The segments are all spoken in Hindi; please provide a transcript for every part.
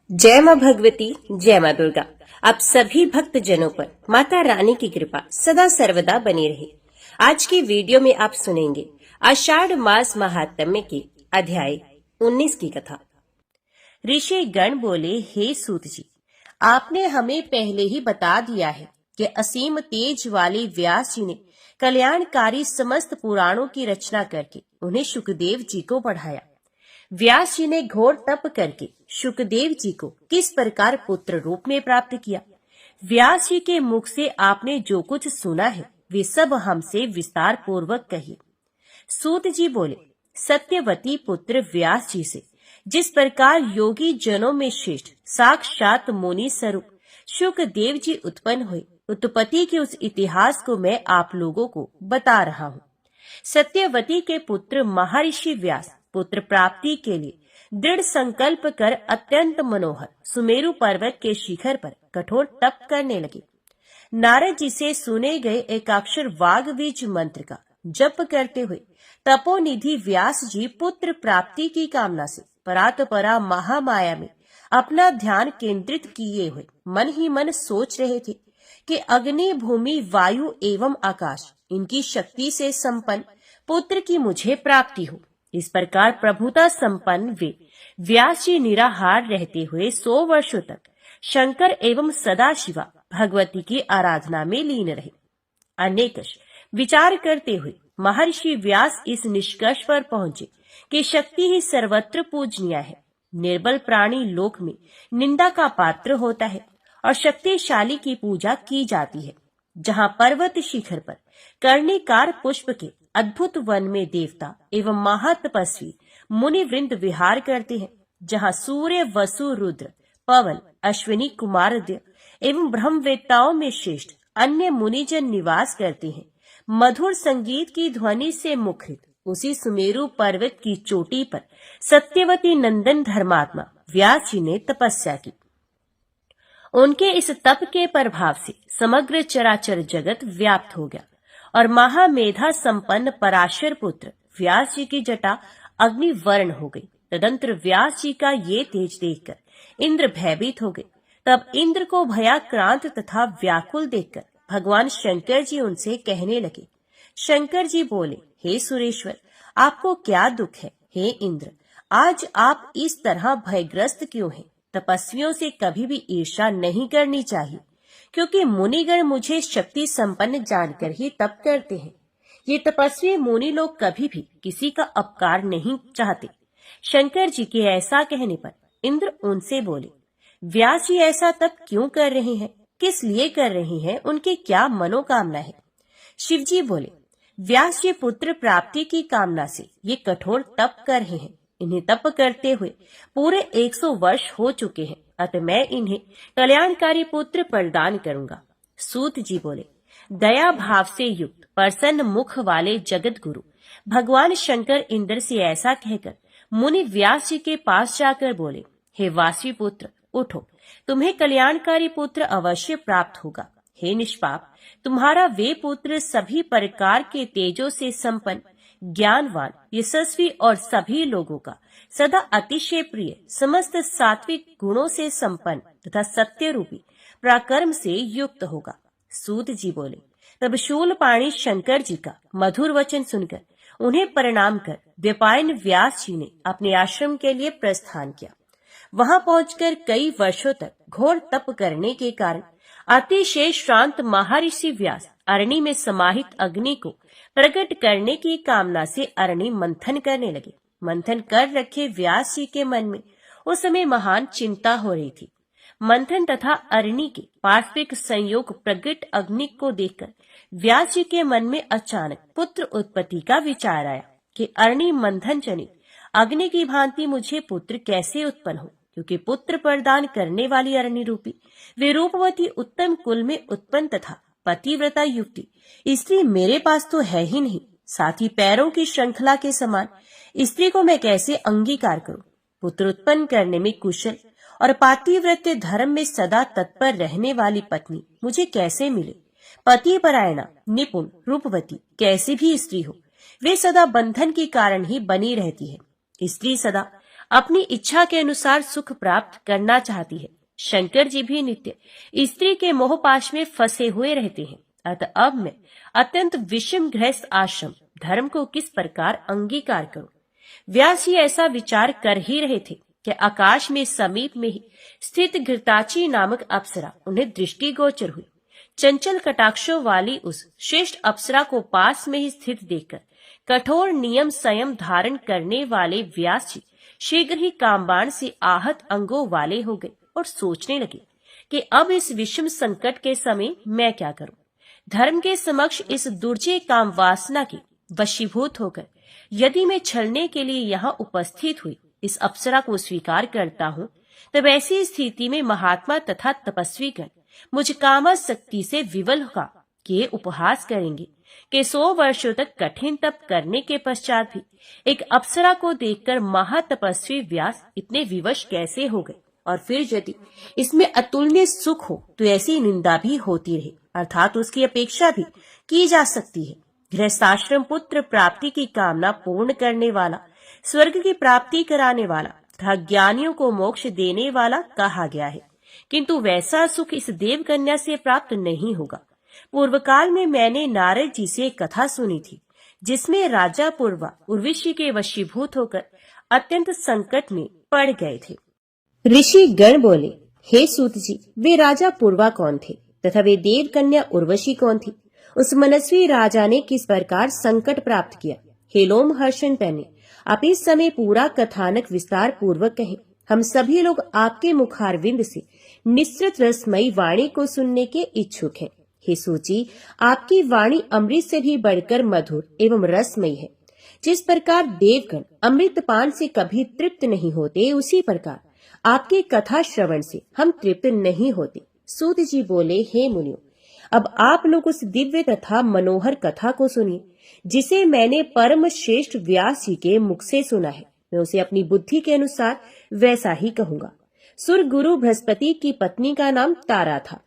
जय मां भगवती, जय मां दुर्गा। आप सभी भक्त जनों पर माता रानी की कृपा सदा सर्वदा बनी रहे। आज की वीडियो में आप सुनेंगे आषाढ़ मास महात्म्य के अध्याय 19 की कथा। ऋषि गण बोले, हे सूत जी, आपने हमें पहले ही बता दिया है कि असीम तेज वाले व्यास जी ने कल्याणकारी समस्त पुराणों की रचना करके उन्हें शुकदेव जी को पढ़ाया। व्यास जी ने घोर तप करके शुकदेव जी को किस प्रकार पुत्र रूप में प्राप्त किया, व्यास जी के मुख से आपने जो कुछ सुना है वे सब हमसे विस्तार पूर्वक कहिए। सूत जी बोले, सत्यवती पुत्र व्यास जी से जिस प्रकार योगी जनों में श्रेष्ठ साक्षात मुनि स्वरूप शुकदेव जी उत्पन्न हुए, उत्पत्ति के उस इतिहास को मैं आप लोगों को बता रहा हूँ। सत्यवती के पुत्र महर्षि व्यास पुत्र प्राप्ति के लिए दृढ़ संकल्प कर अत्यंत मनोहर सुमेरु पर्वत के शिखर पर कठोर तप करने लगे। नारद जी से सुने गए एकाक्षर वाग्बीज मंत्र का जप करते हुए तपोनिधि व्यास जी पुत्र प्राप्ति की कामना से परात्परा महामाया में अपना ध्यान केंद्रित किए हुए मन ही मन सोच रहे थे कि अग्नि, भूमि, वायु एवं आकाश इनकी शक्ति से संपन्न पुत्र की मुझे प्राप्ति हो। इस प्रकार प्रभुता संपन्न वे व्यास जी निराहार रहते हुए 100 वर्षों तक शंकर एवं सदाशिवा भगवती की आराधना में लीन रहे। अनेकश विचार करते हुए महर्षि व्यास इस निष्कर्ष पर पहुंचे कि शक्ति ही सर्वत्र पूजनीय है। निर्बल प्राणी लोक में निंदा का पात्र होता है और शक्तिशाली की पूजा की जाती है। जहाँ पर्वत शिखर पर कर्णिकार पुष्प के अद्भुत वन में देवता एवं महातपस्वी मुनि वृंद विहार करते हैं, जहाँ सूर्य, वसु, रुद्र, पवन, अश्विनी, कुमारद्य एवं ब्रह्मवेत्ताओं में श्रेष्ठ अन्य मुनिजन निवास करते हैं, मधुर संगीत की ध्वनि से मुखरित उसी सुमेरु पर्वत की चोटी पर सत्यवती नंदन धर्मात्मा व्यास जी ने तपस्या की। उनके इस तप के प्रभाव से समग्र चराचर जगत व्याप्त हो गया और महामेधा संपन्न पराशर पुत्र व्यास जी की जटा अग्नि वर्ण हो गई। तदंतर व्यास जी का ये तेज देखकर इंद्र भयभीत हो गए। तब इंद्र को भयाक्रांत तथा व्याकुल देखकर भगवान शंकर जी उनसे कहने लगे। शंकर जी बोले, हे सुरेश्वर, आपको क्या दुख है? हे इंद्र, आज आप इस तरह भयग्रस्त क्यों हैं? तपस्वियों से कभी भी ईर्ष्या नहीं करनी चाहिए, क्योंकि मुनिगण मुझे शक्ति संपन्न जानकर ही तप करते हैं। ये तपस्वी मुनि लोग कभी भी किसी का अपकार नहीं चाहते। शंकर जी के ऐसा कहने पर इंद्र उनसे बोले, व्यास जी ऐसा तप क्यों कर रहे हैं? किस लिए कर रहे हैं? उनकी क्या मनोकामना है? शिव जी बोले, व्यास जी पुत्र प्राप्ति की कामना से ये कठोर तप कर रहे हैं। इन्हें तप करते हुए पूरे 100 वर्ष हो चुके हैं, अतः मैं इन्हें कल्याणकारी पुत्र प्रदान करूंगा। सूत जी बोले, दया भाव से युक्त प्रसन्न मुख वाले जगत गुरु भगवान शंकर इंद्र से ऐसा कहकर मुनि व्यास जी के पास जाकर बोले, हे वासी पुत्र, उठो, तुम्हें कल्याणकारी पुत्र अवश्य प्राप्त होगा। हे निष्पाप, तुम्हारा वे पुत्र सभी प्रकार के तेजों से संपन्न, ज्ञानवान, यशस्वी और सभी लोगों का सदा अतिशय प्रिय, समस्त सात्विक गुणों से संपन्न तथा सत्य रूपी पराक्रम से युक्त होगा। सूत जी बोले, तब शूलपाणी शंकर जी का मधुर वचन सुनकर उन्हें प्रणाम कर द्वैपायन व्यास जी ने अपने आश्रम के लिए प्रस्थान किया। वहां पहुंचकर कई वर्षों तक घोर तप करने के कारण अतिशय श्रांत महर्षि व्यास अरणि में समाहित अग्नि को प्रकट करने की कामना से अरणि मंथन करने लगे। मंथन कर रखे व्यास जी के मन में उस समय महान चिंता हो रही थी। मंथन तथा अरणि के पार्श्विक संयोग प्रकट अग्नि को देखकर व्यास जी के मन में अचानक पुत्र उत्पत्ति का विचार आया कि अरणि मंथन जनित अग्नि की भांति मुझे पुत्र कैसे उत्पन्न हो, क्योंकि पुत्र प्रदान करने वाली अरणि रूपी वे रूपवती उत्तम कुल में उत्पन्न तथा पतिव्रता युक्ति स्त्री मेरे पास तो है ही नहीं। साथ ही पैरों की श्रृंखला के समान स्त्री को मैं कैसे अंगीकार करूं? पुत्र उत्पन्न करने में कुशल और पातिव्रत्य धर्म में सदा तत्पर रहने वाली पत्नी मुझे कैसे मिले? पति परायणा, निपुण, रूपवती कैसी भी स्त्री हो, वे सदा बंधन के कारण ही बनी रहती है। स्त्री सदा अपनी इच्छा के अनुसार सुख प्राप्त करना चाहती है। शंकर जी भी नित्य स्त्री के मोहपाश में फंसे हुए रहते हैं। अतः अब मैं अत्यंत विषम गृहस्थ आश्रम धर्म को किस प्रकार अंगीकार करूं? व्यास जी ऐसा विचार कर ही रहे थे कि आकाश में समीप में ही स्थित घृताची नामक अप्सरा उन्हें दृष्टिगोचर हुई। चंचल कटाक्षों वाली उस श्रेष्ठ अप्सरा को पास में ही स्थित देखकर कठोर नियम संयम धारण करने वाले व्यास जी शीघ्र ही कामबाण से आहत अंगों वाले हो गए और सोचने लगे कि अब इस विषम संकट के समय मैं क्या करूं? धर्म के समक्ष इस दुर्जय काम वासना की वशीभूत होकर यदि मैं छलने के लिए यहाँ उपस्थित हुई इस अप्सरा को स्वीकार करता हूँ, तब ऐसी स्थिति में महात्मा तथा तपस्वी गण मुझ कामासक्ति से विवल होगा कि उपहास करेंगे कि 100 वर्षों तक कठिन तप करने के पश्चात भी एक अप्सरा को देखकर महातपस्वी व्यास इतने विवश कैसे हो गए। और फिर यदि इसमें अतुलनीय सुख हो तो ऐसी निंदा भी होती रहे, अर्थात उसकी अपेक्षा भी की जा सकती है। गृहस्थाश्रम पुत्र प्राप्ति की कामना पूर्ण करने वाला, स्वर्ग की प्राप्ति कराने वाला तथा ज्ञानियों को मोक्ष देने वाला कहा गया है, किंतु वैसा सुख इस देव कन्या से प्राप्त नहीं होगा। पूर्व काल में मैंने नारद जी से एक कथा सुनी थी जिसमें राजा पूर्वा उर्वशी के वशीभूत होकर अत्यंत संकट में पड़ गए थे। ऋषि गण बोले, हे सूत जी, वे राजा पूर्वा कौन थे तथा वे देव कन्या उर्वशी कौन थी? उस मनस्वी राजा ने किस प्रकार संकट प्राप्त किया? हे लोम हर्षण पहने, आप इस समय पूरा कथानक विस्तार पूर्वक कहें। हम सभी लोग आपके मुखारविंद से निश्चित रसमयी वाणी को सुनने के इच्छुक हैं। हे सूची, आपकी वाणी अमृत से भी बढ़कर मधुर एवं रसमयी है। जिस प्रकार देवगण अमृतपान से कभी तृप्त नहीं होते, उसी प्रकार आपके कथा श्रवण से हम तृप्त नहीं होते। सूत जी बोले, हे मुनियों, अब आप लोग उस दिव्य तथा मनोहर कथा को सुनिए जिसे मैंने परम श्रेष्ठ व्यास जी के मुख से सुना है। मैं उसे अपनी बुद्धि के अनुसार वैसा ही कहूंगा। सुर गुरु बृहस्पति की पत्नी का नाम तारा था।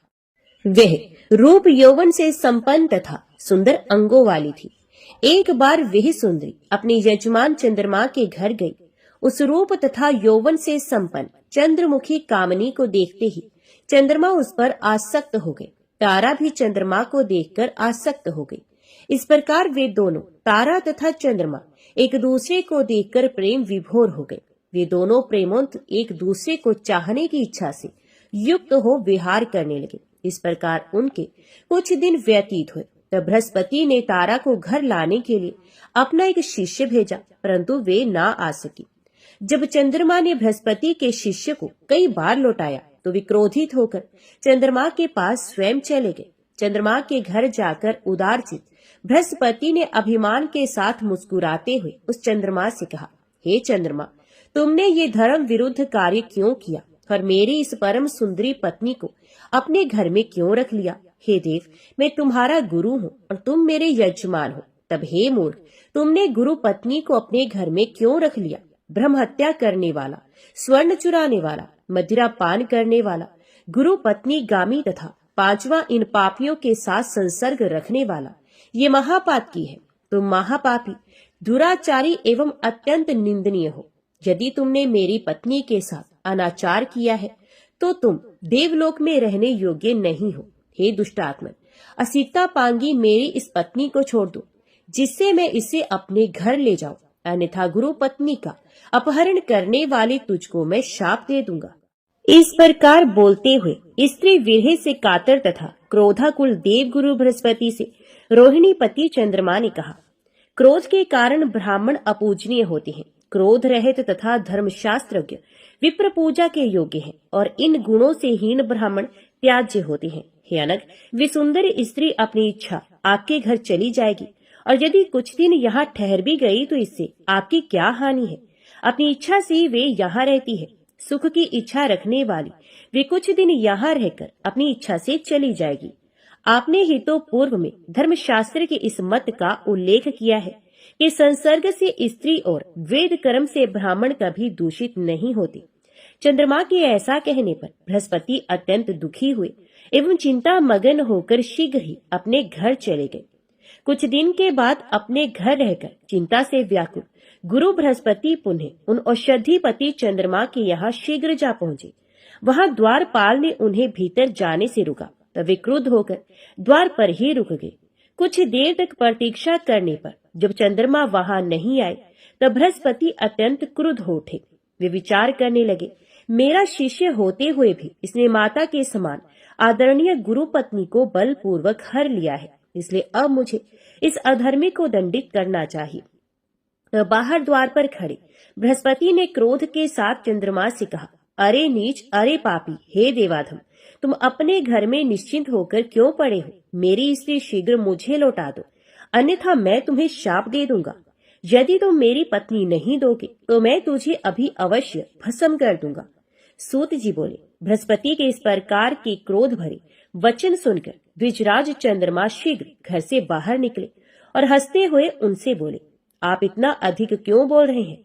वह रूप यौवन से संपन्न तथा सुंदर अंगों वाली थी। एक बार वह सुंदरी अपने यजमान चंद्रमा के घर गई। उस रूप तथा यौवन से संपन्न चंद्रमुखी कामनी को देखते ही चंद्रमा उस पर आसक्त हो गए। तारा भी चंद्रमा को देखकर आसक्त हो गई। इस प्रकार वे दोनों, तारा तथा चंद्रमा, एक दूसरे को देखकर प्रेम विभोर हो गए। वे दोनों प्रेमोन्त एक दूसरे को चाहने की इच्छा से युक्त हो विहार करने लगे। इस प्रकार उनके कुछ दिन व्यतीत हुए। तब बृहस्पति ने तारा को घर लाने के लिए अपना एक शिष्य भेजा, परंतु वे ना आ सकी। जब चंद्रमा ने बृहस्पति के शिष्य को कई बार लौटाया तो वे क्रोधित होकर चंद्रमा के पास स्वयं चले गए। चंद्रमा के घर जाकर उदारचित बृहस्पति ने अभिमान के साथ मुस्कुराते हुए उस चंद्रमा से कहा, हे चंद्रमा, तुमने ये धर्म विरुद्ध कार्य क्यों किया और मेरी इस परम सुंदरी पत्नी को अपने घर में क्यों रख लिया? हे देव, मैं तुम्हारा गुरु हूँ और तुम मेरे यजमान हो। तब हे मूर्ख, तुमने गुरु पत्नी को अपने घर में क्यों रख लिया? ब्रह्म हत्या करने वाला, स्वर्ण चुराने वाला, मदिरा पान करने वाला, गुरु पत्नी गामी तथा 5वां इन पापियों के साथ संसर्ग रखने वाला, ये महापातकी है। तुम महापापी, दुराचारी एवं अत्यंत निंदनीय हो। यदि तुमने मेरी पत्नी के साथ अनाचार किया है तो तुम देवलोक में रहने योग्य नहीं हो। हे दुष्टात्मन, असीता पांगी मेरी इस पत्नी को छोड़ दो जिससे मैं इसे अपने घर ले जाऊं, अन्यथा गुरु पत्नी का अपहरण करने वाली तुझको मैं शाप दे दूंगा। इस प्रकार बोलते हुए स्त्री विरह से कातर तथा क्रोधाकुल देव गुरु बृहस्पति से रोहिणी पति चंद्रमा ने कहा, क्रोध के कारण ब्राह्मण अपूजनीय होते हैं। क्रोध रहित तथा धर्मशास्त्रज्ञ विप्र पूजा के योग्य हैं और इन गुणों से हीन ब्राह्मण त्याज्य होते हैं। हे अनग, वे सुंदर स्त्री अपनी इच्छा आपके घर चली जाएगी और यदि कुछ दिन यहाँ ठहर भी गई तो इससे आपकी क्या हानि है? अपनी इच्छा से वे यहाँ रहती है। सुख की इच्छा रखने वाली वे कुछ दिन यहाँ रहकर अपनी इच्छा से चली जाएगी। आपने ही तो पूर्व में धर्मशास्त्र के इस मत का उल्लेख किया है कि संसर्ग से स्त्री और वेद कर्म से ब्राह्मण कभी दूषित नहीं होते। चंद्रमा के ऐसा कहने पर बृहस्पति अत्यंत दुखी हुए एवं चिंता मगन होकर शीघ्र ही अपने घर चले गए। कुछ दिन के बाद अपने घर रहकर चिंता से व्याकुल गुरु बृहस्पति पुनः उन औषधिपति चंद्रमा के यहाँ शीघ्र जा पहुंचे। वहां द्वारपाल ने उन्हें भीतर जाने से रोका, तब वे क्रुद्ध होकर द्वार पर ही रुक गए। कुछ देर तक प्रतीक्षा करने पर जब चंद्रमा वहां नहीं आए, तब बृहस्पति अत्यंत क्रुद्ध हो उठे। वे विचार करने लगे, मेरा शिष्य होते हुए भी इसने माता के समान आदरणीय गुरु पत्नी को बलपूर्वक हर लिया है, इसलिए अब मुझे इस अधर्मी को दंडित करना चाहिए। तो बाहर द्वार पर खड़े बृहस्पति ने क्रोध के साथ चंद्रमा से कहा, अरे नीच, अरे पापी, हे देवाधम, तुम अपने घर में निश्चिंत होकर क्यों पड़े हो? मेरी स्त्री शीघ्र मुझे लौटा दो, अन्यथा मैं तुम्हें शाप दे दूंगा। यदि तुम मेरी पत्नी नहीं दोगे तो मैं तुझे अभी अवश्य भस्म कर दूंगा। सूत जी बोले, बृहस्पति के इस प्रकार के क्रोध भरे वचन सुनकर द्विजराज चंद्रमा शीघ्र घर से बाहर निकले और हंसते हुए उनसे बोले, आप इतना अधिक क्यों बोल रहे हैं?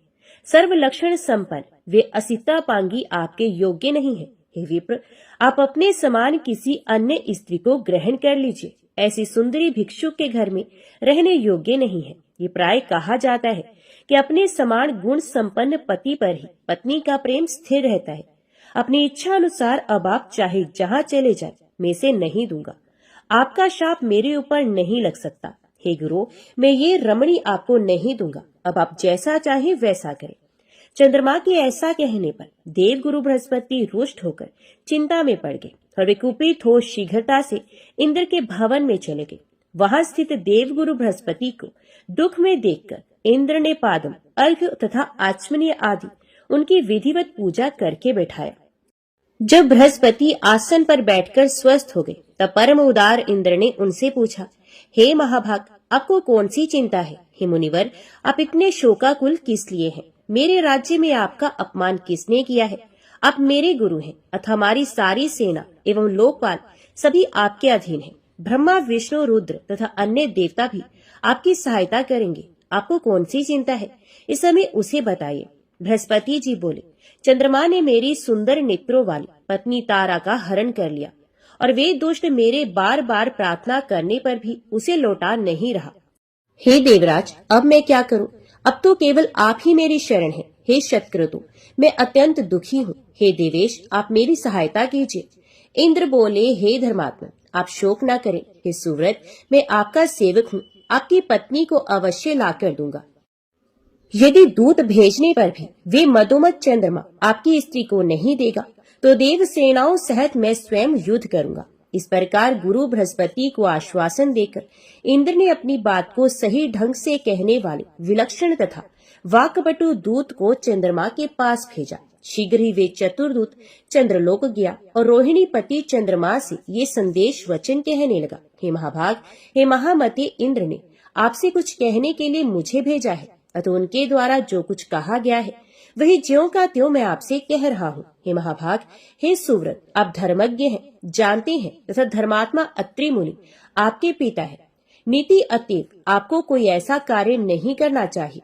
सर्व लक्षण संपन्न वे असिता पांगी आपके योग्य नहीं है। हे विप्र, आप अपने समान किसी अन्य स्त्री को ग्रहण कर लीजिए। ऐसी सुंदरी भिक्षुक के घर में रहने योग्य नहीं है। ये प्राय कहा जाता है कि अपने समान गुण संपन्न पति पर ही पत्नी का प्रेम स्थिर रहता है। अपनी इच्छा अनुसार अब आप चाहे जहाँ चले जाए, मैं इसे नहीं दूंगा। आपका शाप मेरे ऊपर नहीं लग सकता। हे गुरु, मैं ये रमणी आपको नहीं दूंगा। अब आप जैसा चाहे वैसा करें। चंद्रमा के ऐसा कहने पर देवगुरु बृहस्पति रुष्ट होकर चिंता में पड़ गए और वे कुपित हो शीघ्रता से इंद्र के भवन में चले गए। वहां स्थित देवगुरु बृहस्पति को दुख में देखकर इंद्र ने पादम, अर्घ्य तथा आचमनीय आदि उनकी विधिवत पूजा करके बैठाया। जब बृहस्पति आसन पर बैठकर स्वस्थ हो गए, तब परम उदार इंद्र ने उनसे पूछा, हे महाभाग, आपको कौन सी चिंता है? हे मुनिवर, आप इतने शोकाकुल किस लिए हैं? मेरे राज्य में आपका अपमान किसने किया है? आप मेरे गुरु हैं अतः हमारी सारी सेना एवं लोकपाल सभी आपके अधीन हैं। ब्रह्मा, विष्णु, रुद्र तथा अन्य देवता भी आपकी सहायता करेंगे। आपको कौन सी चिंता है? इस समय उसे बताइए। बृहस्पति जी बोले, चंद्रमा ने मेरी सुंदर नेत्रों वाली पत्नी तारा का हरण कर लिया और वे दुष्ट मेरे बार बार प्रार्थना करने पर भी उसे लौटा नहीं रहा। हे देवराज, अब मैं क्या करूं? अब तो केवल आप ही मेरी शरण है। हे शतक्रतु, मैं अत्यंत दुखी हूँ। हे देवेश, आप मेरी सहायता कीजिए। इंद्र बोले, हे धर्मात्मा, आप शोक न करें। हे सुव्रत, मैं आपका सेवक हूँ, आपकी पत्नी को अवश्य ला कर दूंगा। यदि दूत भेजने पर भी वे मधुमत चंद्रमा आपकी स्त्री को नहीं देगा, तो देव सेनाओं सहित मैं स्वयं युद्ध करूंगा। इस प्रकार गुरु बृहस्पति को आश्वासन देकर इंद्र ने अपनी बात को सही ढंग से कहने वाले विलक्षण तथा वाक्पटु दूत को चंद्रमा के पास भेजा। शीघ्र ही वे चतुर्दूत चंद्रलोक गया और रोहिणी पति चंद्रमा से ये संदेश वचन कहने लगा, हे महाभाग, हे महामते, इंद्र ने आपसे कुछ कहने के लिए मुझे भेजा है, अतः उनके द्वारा जो कुछ कहा गया है वही ज्यों का त्यों मैं आपसे कह रहा हूँ। हे महाभाग, हे सुव्रत, आप धर्मज्ञ हैं, जानते हैं तथा धर्मात्मा अत्रि मुनि आपके पिता है। नीति अतएव आपको कोई ऐसा कार्य नहीं करना चाहिए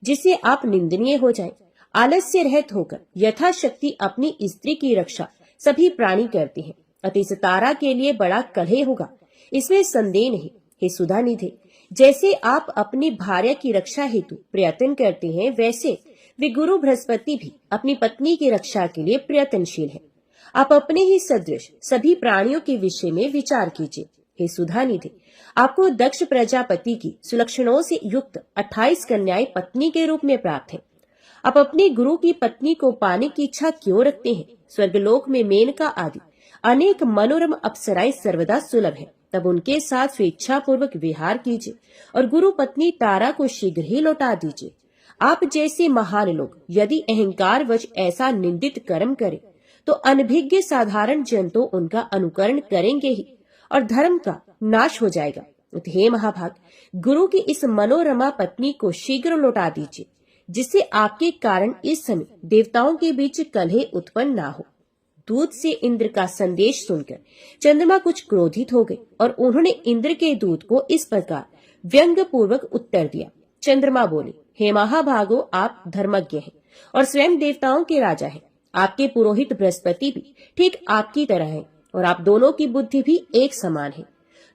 जिससे आप निंदनीय हो जाएं। आलस्य रहित होकर यथाशक्ति अपनी स्त्री की रक्षा सभी प्राणी करते हैं, अतः इस तारा के लिए बड़ा कलह होगा, इसमें संदेह नहीं। हे सुधा निधे, जैसे आप अपनी भार्या की रक्षा हेतु प्रयत्न करते हैं, वैसे वे गुरु बृहस्पति भी अपनी पत्नी की रक्षा के लिए प्रयत्नशील है। आप अपने ही सदृश सभी प्राणियों के विषय में विचार कीजिए। हे सुधा निधि, आपको दक्ष प्रजापति की सुलक्षणों से युक्त 28 कन्याएं पत्नी के रूप में प्राप्त हैं। आप अपने गुरु की पत्नी को पाने की इच्छा क्यों रखते हैं? स्वर्गलोक में मेनका आदि अनेक मनोरम अप्सराएं सर्वदा सुलभ है, तब उनके साथ स्वेच्छा पूर्वक विहार कीजिए और गुरु पत्नी तारा को शीघ्र ही लौटा दीजिए। आप जैसे महान लोग यदि अहंकार वश ऐसा निंदित कर्म करें, तो अनभिज्ञ साधारण जन तो उनका अनुकरण करेंगे ही और धर्म का नाश हो जाएगा। हे महाभाग, गुरु की इस मनोरमा पत्नी को शीघ्र लौटा दीजिए, जिससे आपके कारण इस समय देवताओं के बीच कलह उत्पन्न ना हो। दूत से इंद्र का संदेश सुनकर चंद्रमा कुछ क्रोधित हो गए और उन्होंने इंद्र के दूत को इस प्रकार व्यंग पूर्वक उत्तर दिया। चंद्रमा बोले, हे महाभागो, आप धर्मज्ञ हैं और स्वयं देवताओं के राजा हैं। आपके पुरोहित बृहस्पति भी ठीक आपकी तरह हैं और आप दोनों की बुद्धि भी एक समान है।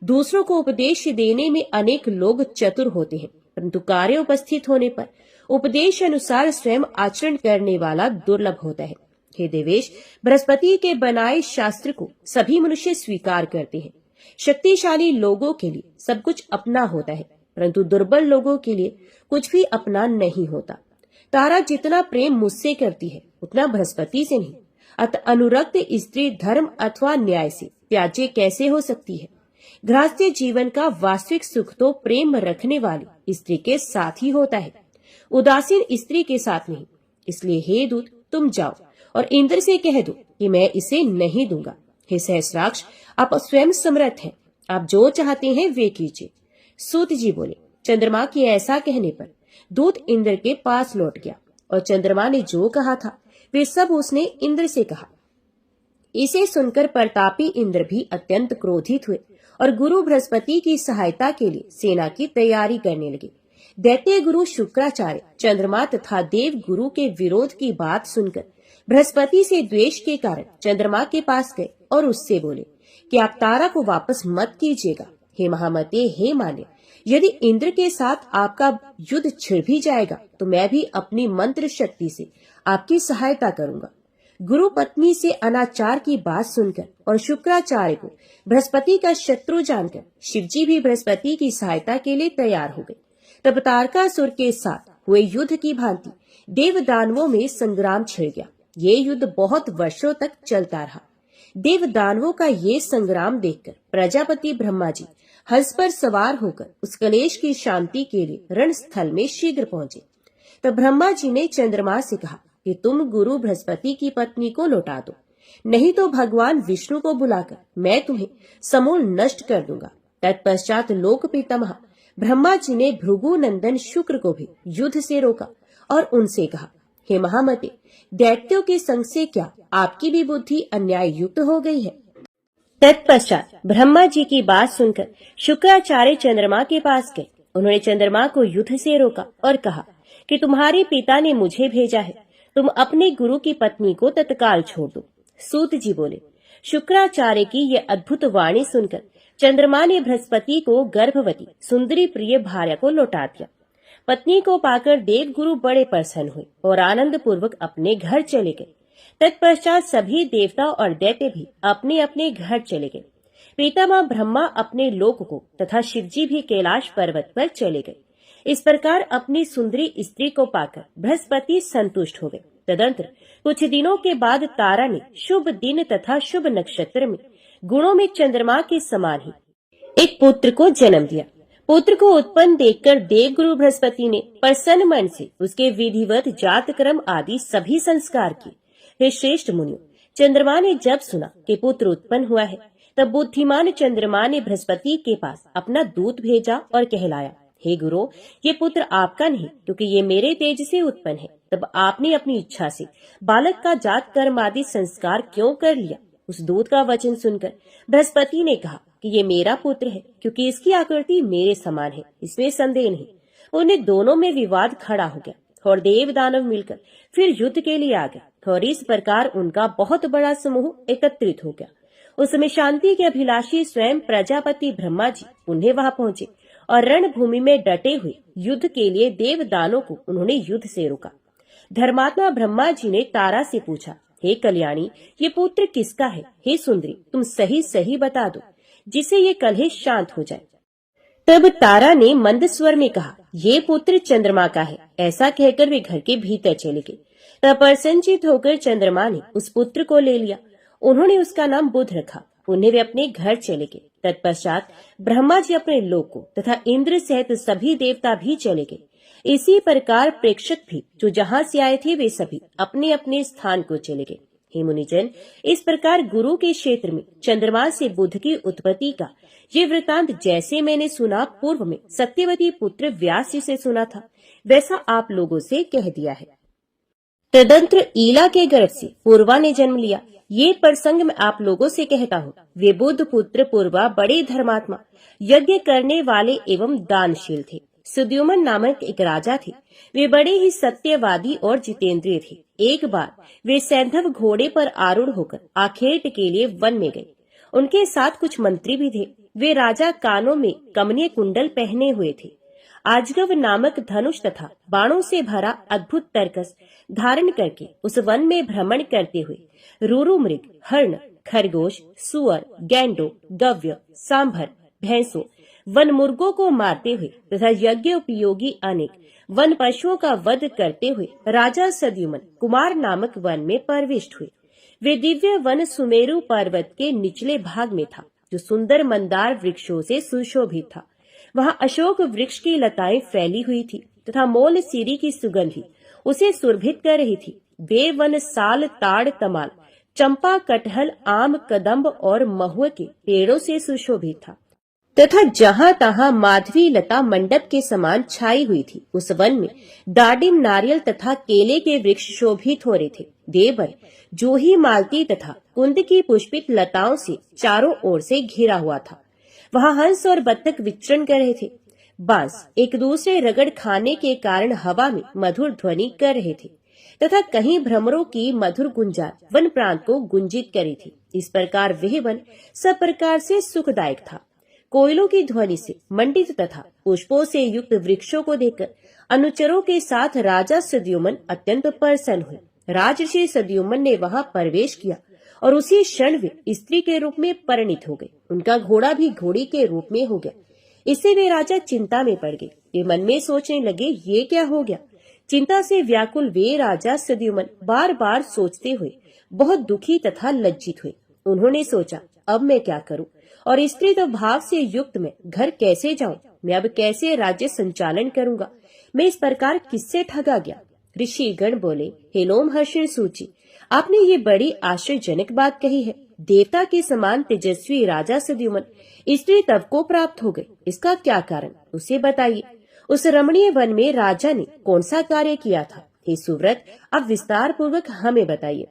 दूसरों को उपदेश देने में अनेक लोग चतुर होते हैं, परंतु कार्य उपस्थित होने पर उपदेश अनुसार स्वयं आचरण करने वाला दुर्लभ होता है। हे देवेश, बृहस्पति के बनाए शास्त्र को सभी मनुष्य स्वीकार करते हैं। शक्तिशाली लोगों के लिए सब कुछ अपना होता है, परंतु दुर्बल लोगों के लिए कुछ भी अपना नहीं होता। तारा जितना प्रेम मुझसे करती है उतना बृहस्पति से नहीं। अतः अनुरक्त स्त्री धर्म अथवा न्याय से त्याज्य कैसे हो सकती है? गृहस्थ जीवन का वास्तविक सुख तो प्रेम रखने वाली स्त्री के साथ ही होता है, उदासीन स्त्री के साथ नहीं। इसलिए हे दूत, तुम जाओ और इंद्र से कह दो कि मैं इसे नहीं दूंगा। हे सहस्राक्ष, आप स्वयं समर्थ हैं, आप जो चाहते हैं वे कीजिए। सूत जी बोले, चंद्रमा के ऐसा कहने पर दूत इंद्र के पास लौट गया और चंद्रमा ने जो कहा था वे सब उसने इंद्र से कहा। इसे सुनकर प्रतापी इंद्र भी अत्यंत क्रोधित हुए और गुरु बृहस्पति की सहायता के लिए सेना की तैयारी करने लगे। दैत्य गुरु शुक्राचार्य चंद्रमा तथा देव गुरु के विरोध की बात सुनकर बृहस्पति से द्वेष के कारण चंद्रमा के पास गए और उससे बोले कि आप तारा को वापस मत कीजिएगा। हे महामते, हे मान्य, यदि इंद्र के साथ आपका युद्ध छिड़ भी जाएगा तो मैं भी अपनी मंत्र शक्ति से आपकी सहायता करूंगा। गुरु पत्नी से अनाचार की बात सुनकर और शुक्राचार्य को बृहस्पति का शत्रु जानकर शिवजी भी बृहस्पति की सहायता के लिए तैयार हो गए। तब तारकासुर के साथ हुए युद्ध की भांति देव दानवों में संग्राम छिड़ गया। ये युद्ध बहुत वर्षों तक चलता रहा। देव दानवों का ये संग्राम देखकर प्रजापति ब्रह्मा जी हंस पर सवार होकर उस कलेश की शांति के लिए रणस्थल में शीघ्र पहुंचे। तब ब्रह्मा जी ने चंद्रमा से कहा कि तुम गुरु बृहस्पति की पत्नी को लौटा दो, नहीं तो भगवान विष्णु को बुलाकर मैं तुम्हें समूल नष्ट कर दूंगा। तत्पश्चात लोक पितामह ब्रह्मा जी ने भृगु नंदन शुक्र को भी युद्ध से रोका और उनसे कहा, हे महामते, दैत्यों के संग से क्या आपकी भी बुद्धि अन्याय युक्त हो गई है? तत्पश्चात ब्रह्मा जी की बात सुनकर शुक्राचार्य चंद्रमा के पास गए। उन्होंने चंद्रमा को युद्ध से रोका और कहा कि तुम्हारे पिता ने मुझे भेजा है, तुम अपने गुरु की पत्नी को तत्काल छोड़ दो। सूत जी बोले, शुक्राचार्य की यह अद्भुत वाणी सुनकर चंद्रमा ने बृहस्पति को गर्भवती सुंदरी प्रिय भार्या को लौटा दिया। पत्नी को पाकर देव गुरु बड़े प्रसन्न हुए और आनंद पूर्वक अपने घर चले गए। तत्पश्चात सभी देवता और दैत्य भी अपने अपने घर चले गए। पितामह ब्रह्मा अपने लोक को तथा शिवजी भी कैलाश पर्वत पर चले गए। इस प्रकार अपनी सुंदरी स्त्री को पाकर बृहस्पति संतुष्ट हो गए। तदंतर कुछ दिनों के बाद तारा ने शुभ दिन तथा शुभ नक्षत्र में गुणों में चंद्रमा के समान ही एक पुत्र को जन्म दिया। पुत्र को उत्पन्न देखकर देवगुरु बृहस्पति ने प्रसन्न मन से उसके विधिवत जात क्रम आदि सभी संस्कार किए। हे श्रेष्ठ मुनियों, चंद्रमा ने जब सुना कि पुत्र उत्पन्न हुआ है, तब बुद्धिमान चंद्रमा ने बृहस्पति के पास अपना दूत भेजा और कहलाया, हे गुरु, ये पुत्र आपका नहीं, क्योंकि ये मेरे तेज से उत्पन्न है। तब आपने अपनी इच्छा से बालक का जात कर्म आदि संस्कार क्यों कर लिया? उस दूत का वचन सुनकर बृहस्पति ने कहा कि ये मेरा पुत्र है, क्योंकि इसकी आकृति मेरे समान है, इसमें संदेह नहीं। उन्हें दोनों में विवाद खड़ा हो गया और देव दानव मिलकर फिर युद्ध के लिए आ गए और इस प्रकार उनका बहुत बड़ा समूह एकत्रित हो गया। उस समय शांति के अभिलाषी स्वयं प्रजापति ब्रह्मा जी उन्हें वहां पहुंचे और रणभूमि में डटे हुए युद्ध के लिए देव दानों को उन्होंने युद्ध से रोका। धर्मात्मा ब्रह्मा जी ने तारा से पूछा, हे कल्याणी, ये पुत्र किसका है? हे सुंदरी, तुम सही सही बता दो, जिससे ये कलह शांत हो जाए। तब तारा ने मंद स्वर में कहा, ये पुत्र चंद्रमा का है। ऐसा कहकर वे घर के भीतर चले गए। तब प्रसन्नचित होकर चंद्रमा ने उस पुत्र को ले लिया। उन्होंने उसका नाम बुध रखा। उन्हें वे अपने घर चले गए। तत्पश्चात ब्रह्मा जी अपने लोक को तथा इंद्र सहित सभी देवता भी चले गए। इसी प्रकार प्रेक्षक भी जो जहाँ से आए थे वे सभी अपने अपने स्थान को चले गए। हे मुनिजन, इस प्रकार गुरु के क्षेत्र में चंद्रमा से बुध की उत्पत्ति का ये वृतांत जैसे मैंने सुना पूर्व में सत्यवती पुत्र व्यास जी से सुना था, वैसा आप लोगों से कह दिया है। तदंतर ईला के गर्भ से पूर्वा ने जन्म लिया। ये प्रसंग मैं आप लोगों से कहता हूँ। वे बुद्ध पुत्र पूर्वा बड़े धर्मात्मा, यज्ञ करने वाले एवं दानशील थे। सुद्युमन नामक एक राजा थे। वे बड़े ही सत्यवादी और जितेंद्रिय थे। एक बार वे सैंधव घोड़े पर आरूढ़ होकर आखेट के लिए वन में गए। उनके साथ कुछ मंत्री भी थे। वे राजा कानों में कमनीय कुंडल पहने हुए थे। आजगव नामक धनुष तथा बाणों से भरा अद्भुत तरकस धारण करके उस वन में भ्रमण करते हुए रूरू मृग, हर्ण, खरगोश, सुअर, गैंडों, गव्य, सांभर, भैंसों, वन मुर्गों को मारते हुए तथा यज्ञ उपयोगी अनेक वन पशुओं का वध करते हुए राजा सद्युमन कुमार नामक वन में प्रविष्ट हुए। वे दिव्य वन सुमेरु पर्वत के निचले भाग में था, जो सुंदर मंदार वृक्षों से सुशोभित था। वहाँ अशोक वृक्ष की लताएं फैली हुई थी तथा मोल सीरी की सुगंधी उसे सुरभित कर रही थी। वे वन साल, ताड़, तमाल, चंपा, कटहल, आम, कदम्ब और महुआ के पेड़ों से सुशोभित था तथा जहाँ तहाँ माधवी लता मंडप के समान छाई हुई थी। उस वन में दाडिम, नारियल तथा केले के वृक्ष शोभित हो रहे थे। देववन जूही, मालती तथा कुंद की पुष्पित लताओं से चारों ओर से घिरा हुआ था। वहाँ हंस और बत्तख विचरण कर रहे थे। बांस एक दूसरे रगड़ खाने के कारण हवा में मधुर ध्वनि कर रहे थे तथा कहीं भ्रमरों की मधुर गुंजार वन प्रांत को गुंजित कर रही थी। इस प्रकार वह वन सब प्रकार से सुखदायक था। कोयलों की ध्वनि से मंडित तथा पुष्पों से युक्त वृक्षों को देखकर अनुचरों के साथ राजा सद्युमन अत्यंत प्रसन्न हुए। राजर्षि सद्युमन ने वहां प्रवेश किया और उसी क्षण वे स्त्री के रूप में परिणित हो गए। उनका घोड़ा भी घोड़ी के रूप में हो गया। इससे वे राजा चिंता में पड़ गए। वे मन में सोचने लगे, ये क्या हो गया। चिंता से व्याकुल वे राजा सद्युमन बार बार सोचते हुए बहुत दुखी तथा लज्जित हुए। उन्होंने सोचा, अब मैं क्या करूं और स्त्री तो भाव से युक्त मैं घर कैसे जाऊं। मैं अब कैसे राज्य संचालन करूंगा। मैं इस प्रकार किससे ठगा गया। ऋषि गण बोले, हे लोमहर्षण सूची, आपने ये बड़ी आश्चर्यजनक बात कही है। देवता के समान तेजस्वी राजा सद्युमन स्त्री तब को प्राप्त हो गए। इसका क्या कारण, उसे बताइए। उस रमणीय वन में राजा ने कौन सा कार्य किया था। हे सुव्रत, अब विस्तार पूर्वक हमें बताइए।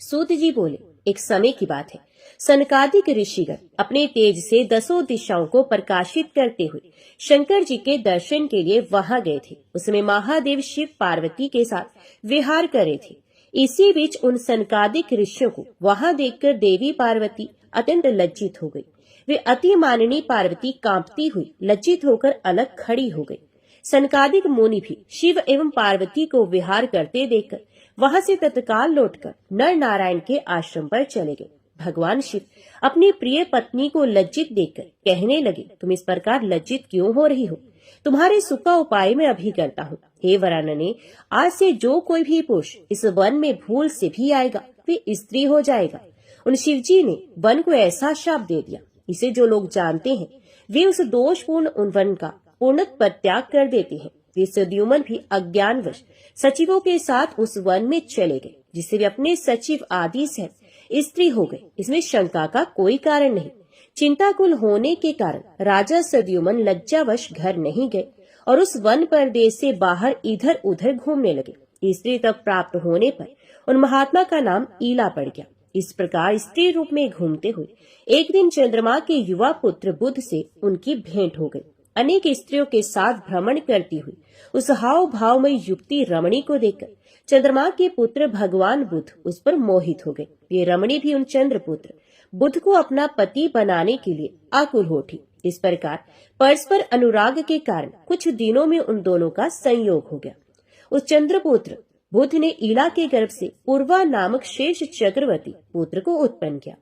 सूत जी बोले, एक समय की बात है। सनकादिक ऋषिगण अपने तेज से 10 दिशाओं को प्रकाशित करते हुए शंकर जी के दर्शन के लिए वहां गए थे। उसमें महादेव शिव पार्वती के साथ विहार कर रहे थे। इसी बीच उन सनकादिक ऋषियों को वहां देखकर देवी पार्वती अत्यंत लज्जित हो गई। वे अति माननी पार्वती कांपती हुई लज्जित होकर अलग खड़ी हो गई। सनकादिक मुनि भी शिव एवं पार्वती को विहार करते देखकर वहां से तत्काल लौटकर नर नारायण के आश्रम पर चले गए। भगवान शिव अपनी प्रिय पत्नी को लज्जित देखकर कहने लगे, तुम इस प्रकार लज्जित क्यों हो रही हो। तुम्हारे सुख का उपाय मैं अभी करता हूँ। हे वरानने, आज से जो कोई भी पुरुष इस वन में भूल से भी आएगा वे स्त्री हो जाएगा। उन शिवजी ने वन को ऐसा शाप दे दिया, इसे जो लोग जानते हैं वे उस दोषपूर्ण उन वन का पूर्णतः परित्याग कर देते हैं। वे सद्युमन भी अज्ञानवश सचिवों के साथ उस वन में चले गए, जिससे वे अपने सचिव आदि से स्त्री हो गए। इसमें शंका का कोई कारण नहीं। चिंताकुल होने के कारण राजा सद्युमन लज्जावश घर नहीं गए और उस वन प्रदेश से बाहर इधर उधर घूमने लगे। स्त्री तब प्राप्त होने पर उन महात्मा का नाम ईला पड़ गया। इस प्रकार स्त्री रूप में घूमते हुए एक दिन चंद्रमा के युवा पुत्र बुध से उनकी भेंट हो गई। अनेक स्त्रियों के साथ भ्रमण करती हुई उस हाव भाव में युक्ति रमणी को देखकर चंद्रमा के पुत्र भगवान बुध उस पर मोहित हो गए। ये रमणी भी उन चंद्रपुत्र बुध को अपना पति बनाने के लिए आकुल हो उठी। इस प्रकार परस्पर अनुराग के कारण कुछ दिनों में उन दोनों का संयोग हो गया। उस चंद्रपुत्र बुध ने ईला के गर्भ से पूर्वा नामक शेष चक्रवर्ती पुत्र को उत्पन्न किया।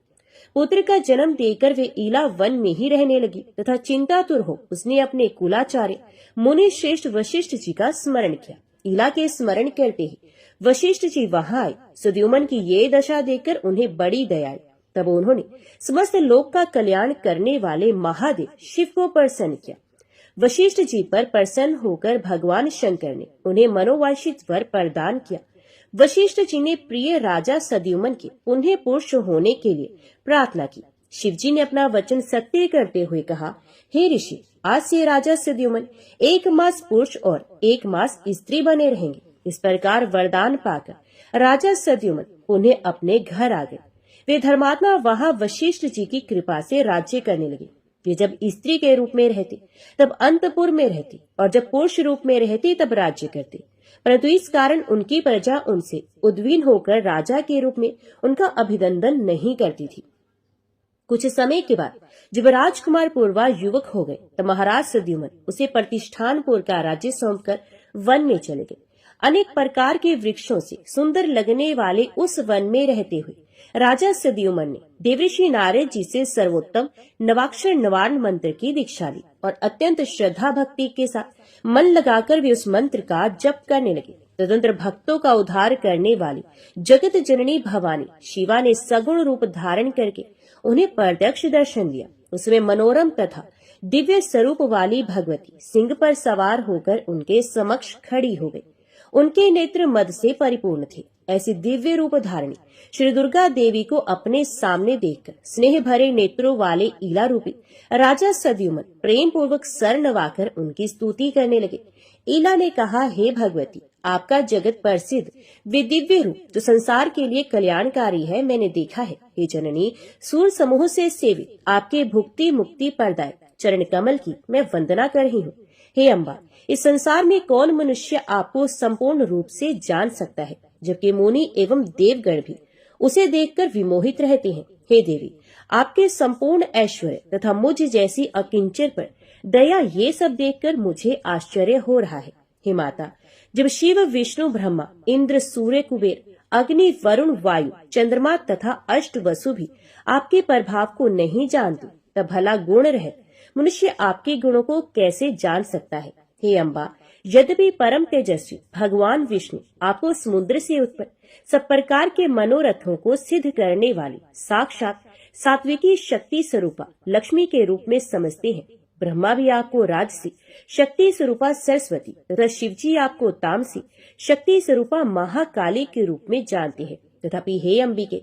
पुत्र का जन्म देकर वे ईला वन में ही रहने लगी तथा चिंतातुर हो उसने अपने कुलाचार्य मुनि श्रेष्ठ वशिष्ठ जी का स्मरण किया। ईला के स्मरण करते ही वशिष्ठ जी वहां आए। सद्युमन की ये दशा देखकर उन्हें बड़ी दया आई। तब उन्होंने समस्त लोक का कल्याण करने वाले महादेव शिव को प्रसन्न किया। वशिष्ठ जी पर प्रसन्न होकर भगवान शंकर ने उन्हें मनोवांछित वर प्रदान किया। वशिष्ठ जी ने प्रिय राजा सद्युमन के पुण्य पुरुष होने के लिए प्रार्थना की। शिव जी ने अपना वचन सत्य करते हुए कहा, हे ऋषि, आज से राजा सद्युमन 1 मास पुरुष और 1 मास स्त्री बने रहेंगे। इस प्रकार वरदान पाकर राजा सद्युमन उन्हें अपने घर आ गए। वे धर्मात्मा वहां वशिष्ठ जी की कृपा से राज्य करने लगे। वे जब स्त्री के रूप में रहते तब अंतपुर में रहते और जब पुरुष रूप में रहते तब राज्य करते, परंतु इस कारण उनकी प्रजा उनसे उद्विग्न होकर राजा के रूप में उनका अभिनंदन नहीं करती थी। कुछ समय के बाद जब राजकुमार पूर्वा युवक हो गए तब महाराज सद्युमन उसे प्रतिष्ठानपुर का राज्य सौंपकर वन में चले गए। अनेक प्रकार के वृक्षों से सुंदर लगने वाले उस वन में रहते हुए राजा सद्युमन ने देवर्षि नारद जी से सर्वोत्तम नवाक्षर नवारण मंत्र की दीक्षा ली और अत्यंत श्रद्धा भक्ति के साथ मन लगाकर वे उस मंत्र का जप करने लगे। तदंतर भक्तों का उद्धार करने वाली जगत जननी भवानी शिवा ने सगुण रूप धारण करके उन्हें प्रत्यक्ष दर्शन दिया। उसमें मनोरम तथा दिव्य स्वरूप वाली भगवती सिंह पर सवार होकर उनके समक्ष खड़ी हो गई। उनके नेत्र मद से परिपूर्ण थे। ऐसी दिव्य रूप धारणी श्री दुर्गा देवी को अपने सामने देखकर स्नेह भरे नेत्रों वाले ईला रूपी राजा सद्युमन प्रेम पूर्वक सर नवाकर उनकी स्तुति करने लगे। ईला ने कहा, हे भगवती, आपका जगत प्रसिद्ध वे दिव्य रूप जो संसार के लिए कल्याणकारी है मैंने देखा है। हे जननी, सूर समूह से सेवित आपके भुक्ति मुक्ति प्रदायक चरण कमल की मैं वंदना कर रही हूँ। हे अम्बा, इस संसार में कौन मनुष्य आपको संपूर्ण रूप से जान सकता है, जबकि मुनि एवं देवगण भी उसे देखकर विमोहित रहते हैं। हे देवी, आपके संपूर्ण ऐश्वर्य तथा मुझ जैसी अकिंचर पर दया, ये सब देखकर मुझे आश्चर्य हो रहा है। हे माता, जब शिव विष्णु ब्रह्मा इंद्र सूर्य कुबेर अग्नि वरुण वायु चंद्रमा तथा अष्ट वसु भी आपके प्रभाव को नहीं जानते, तब भला गुण रहित मनुष्य आपके गुणों को कैसे जान सकता है। हे अम्बा, यद्यपि परम तेजस्वी भगवान विष्णु आपको समुद्र से उत्पन्न सब प्रकार के मनोरथों को सिद्ध करने वाली साक्षात सात्विकी शक्ति स्वरूपा लक्ष्मी के रूप में समझते हैं। ब्रह्मा भी आपको राजसी शक्ति स्वरूपा सरस्वती तथा शिवजी आपको तामसी शक्ति स्वरूपा महाकाली के रूप में जानते हैं। तथापि हे अंबिके,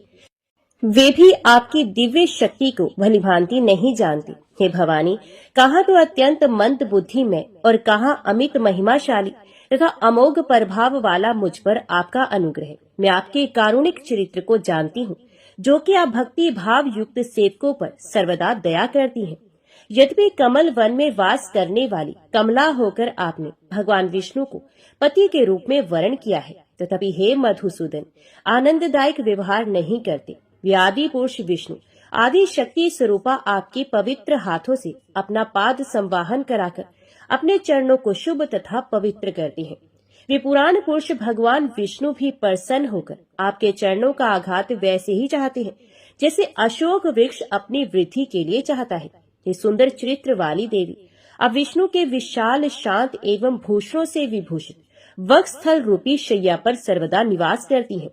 वे भी आपकी दिव्य शक्ति को भलीभांति नहीं जानते। हे भवानी, कहाँ तो अत्यंत मंद बुद्धि में और कहाँ अमित महिमाशाली तथा अमोघ प्रभाव वाला मुझ पर आपका अनुग्रह। मैं आपके कारुणिक चरित्र को जानती हूँ, जो कि आप भक्ति भाव युक्त सेवकों पर सर्वदा दया करती हैं। यद्यपि कमल वन में वास करने वाली कमला होकर आपने भगवान विष्णु को पति के रूप में वर्ण किया है, तथापि हे मधुसूदन, आनंददायक व्यवहार नहीं करते। वे आदि पुरुष विष्णु आदि शक्ति स्वरूपा आपके पवित्र हाथों से अपना पाद संवाहन कराकर अपने चरणों को शुभ तथा पवित्र करते हैं। वे पुराण पुरुष भगवान विष्णु भी प्रसन्न होकर आपके चरणों का आघात वैसे ही चाहते हैं जैसे अशोक वृक्ष अपनी वृद्धि के लिए चाहता है। ये सुंदर चरित्र वाली देवी, अब विष्णु के विशाल शांत एवं भूषणों से विभूषित वक्षस्थल रूपी शैया पर सर्वदा निवास करती हैं।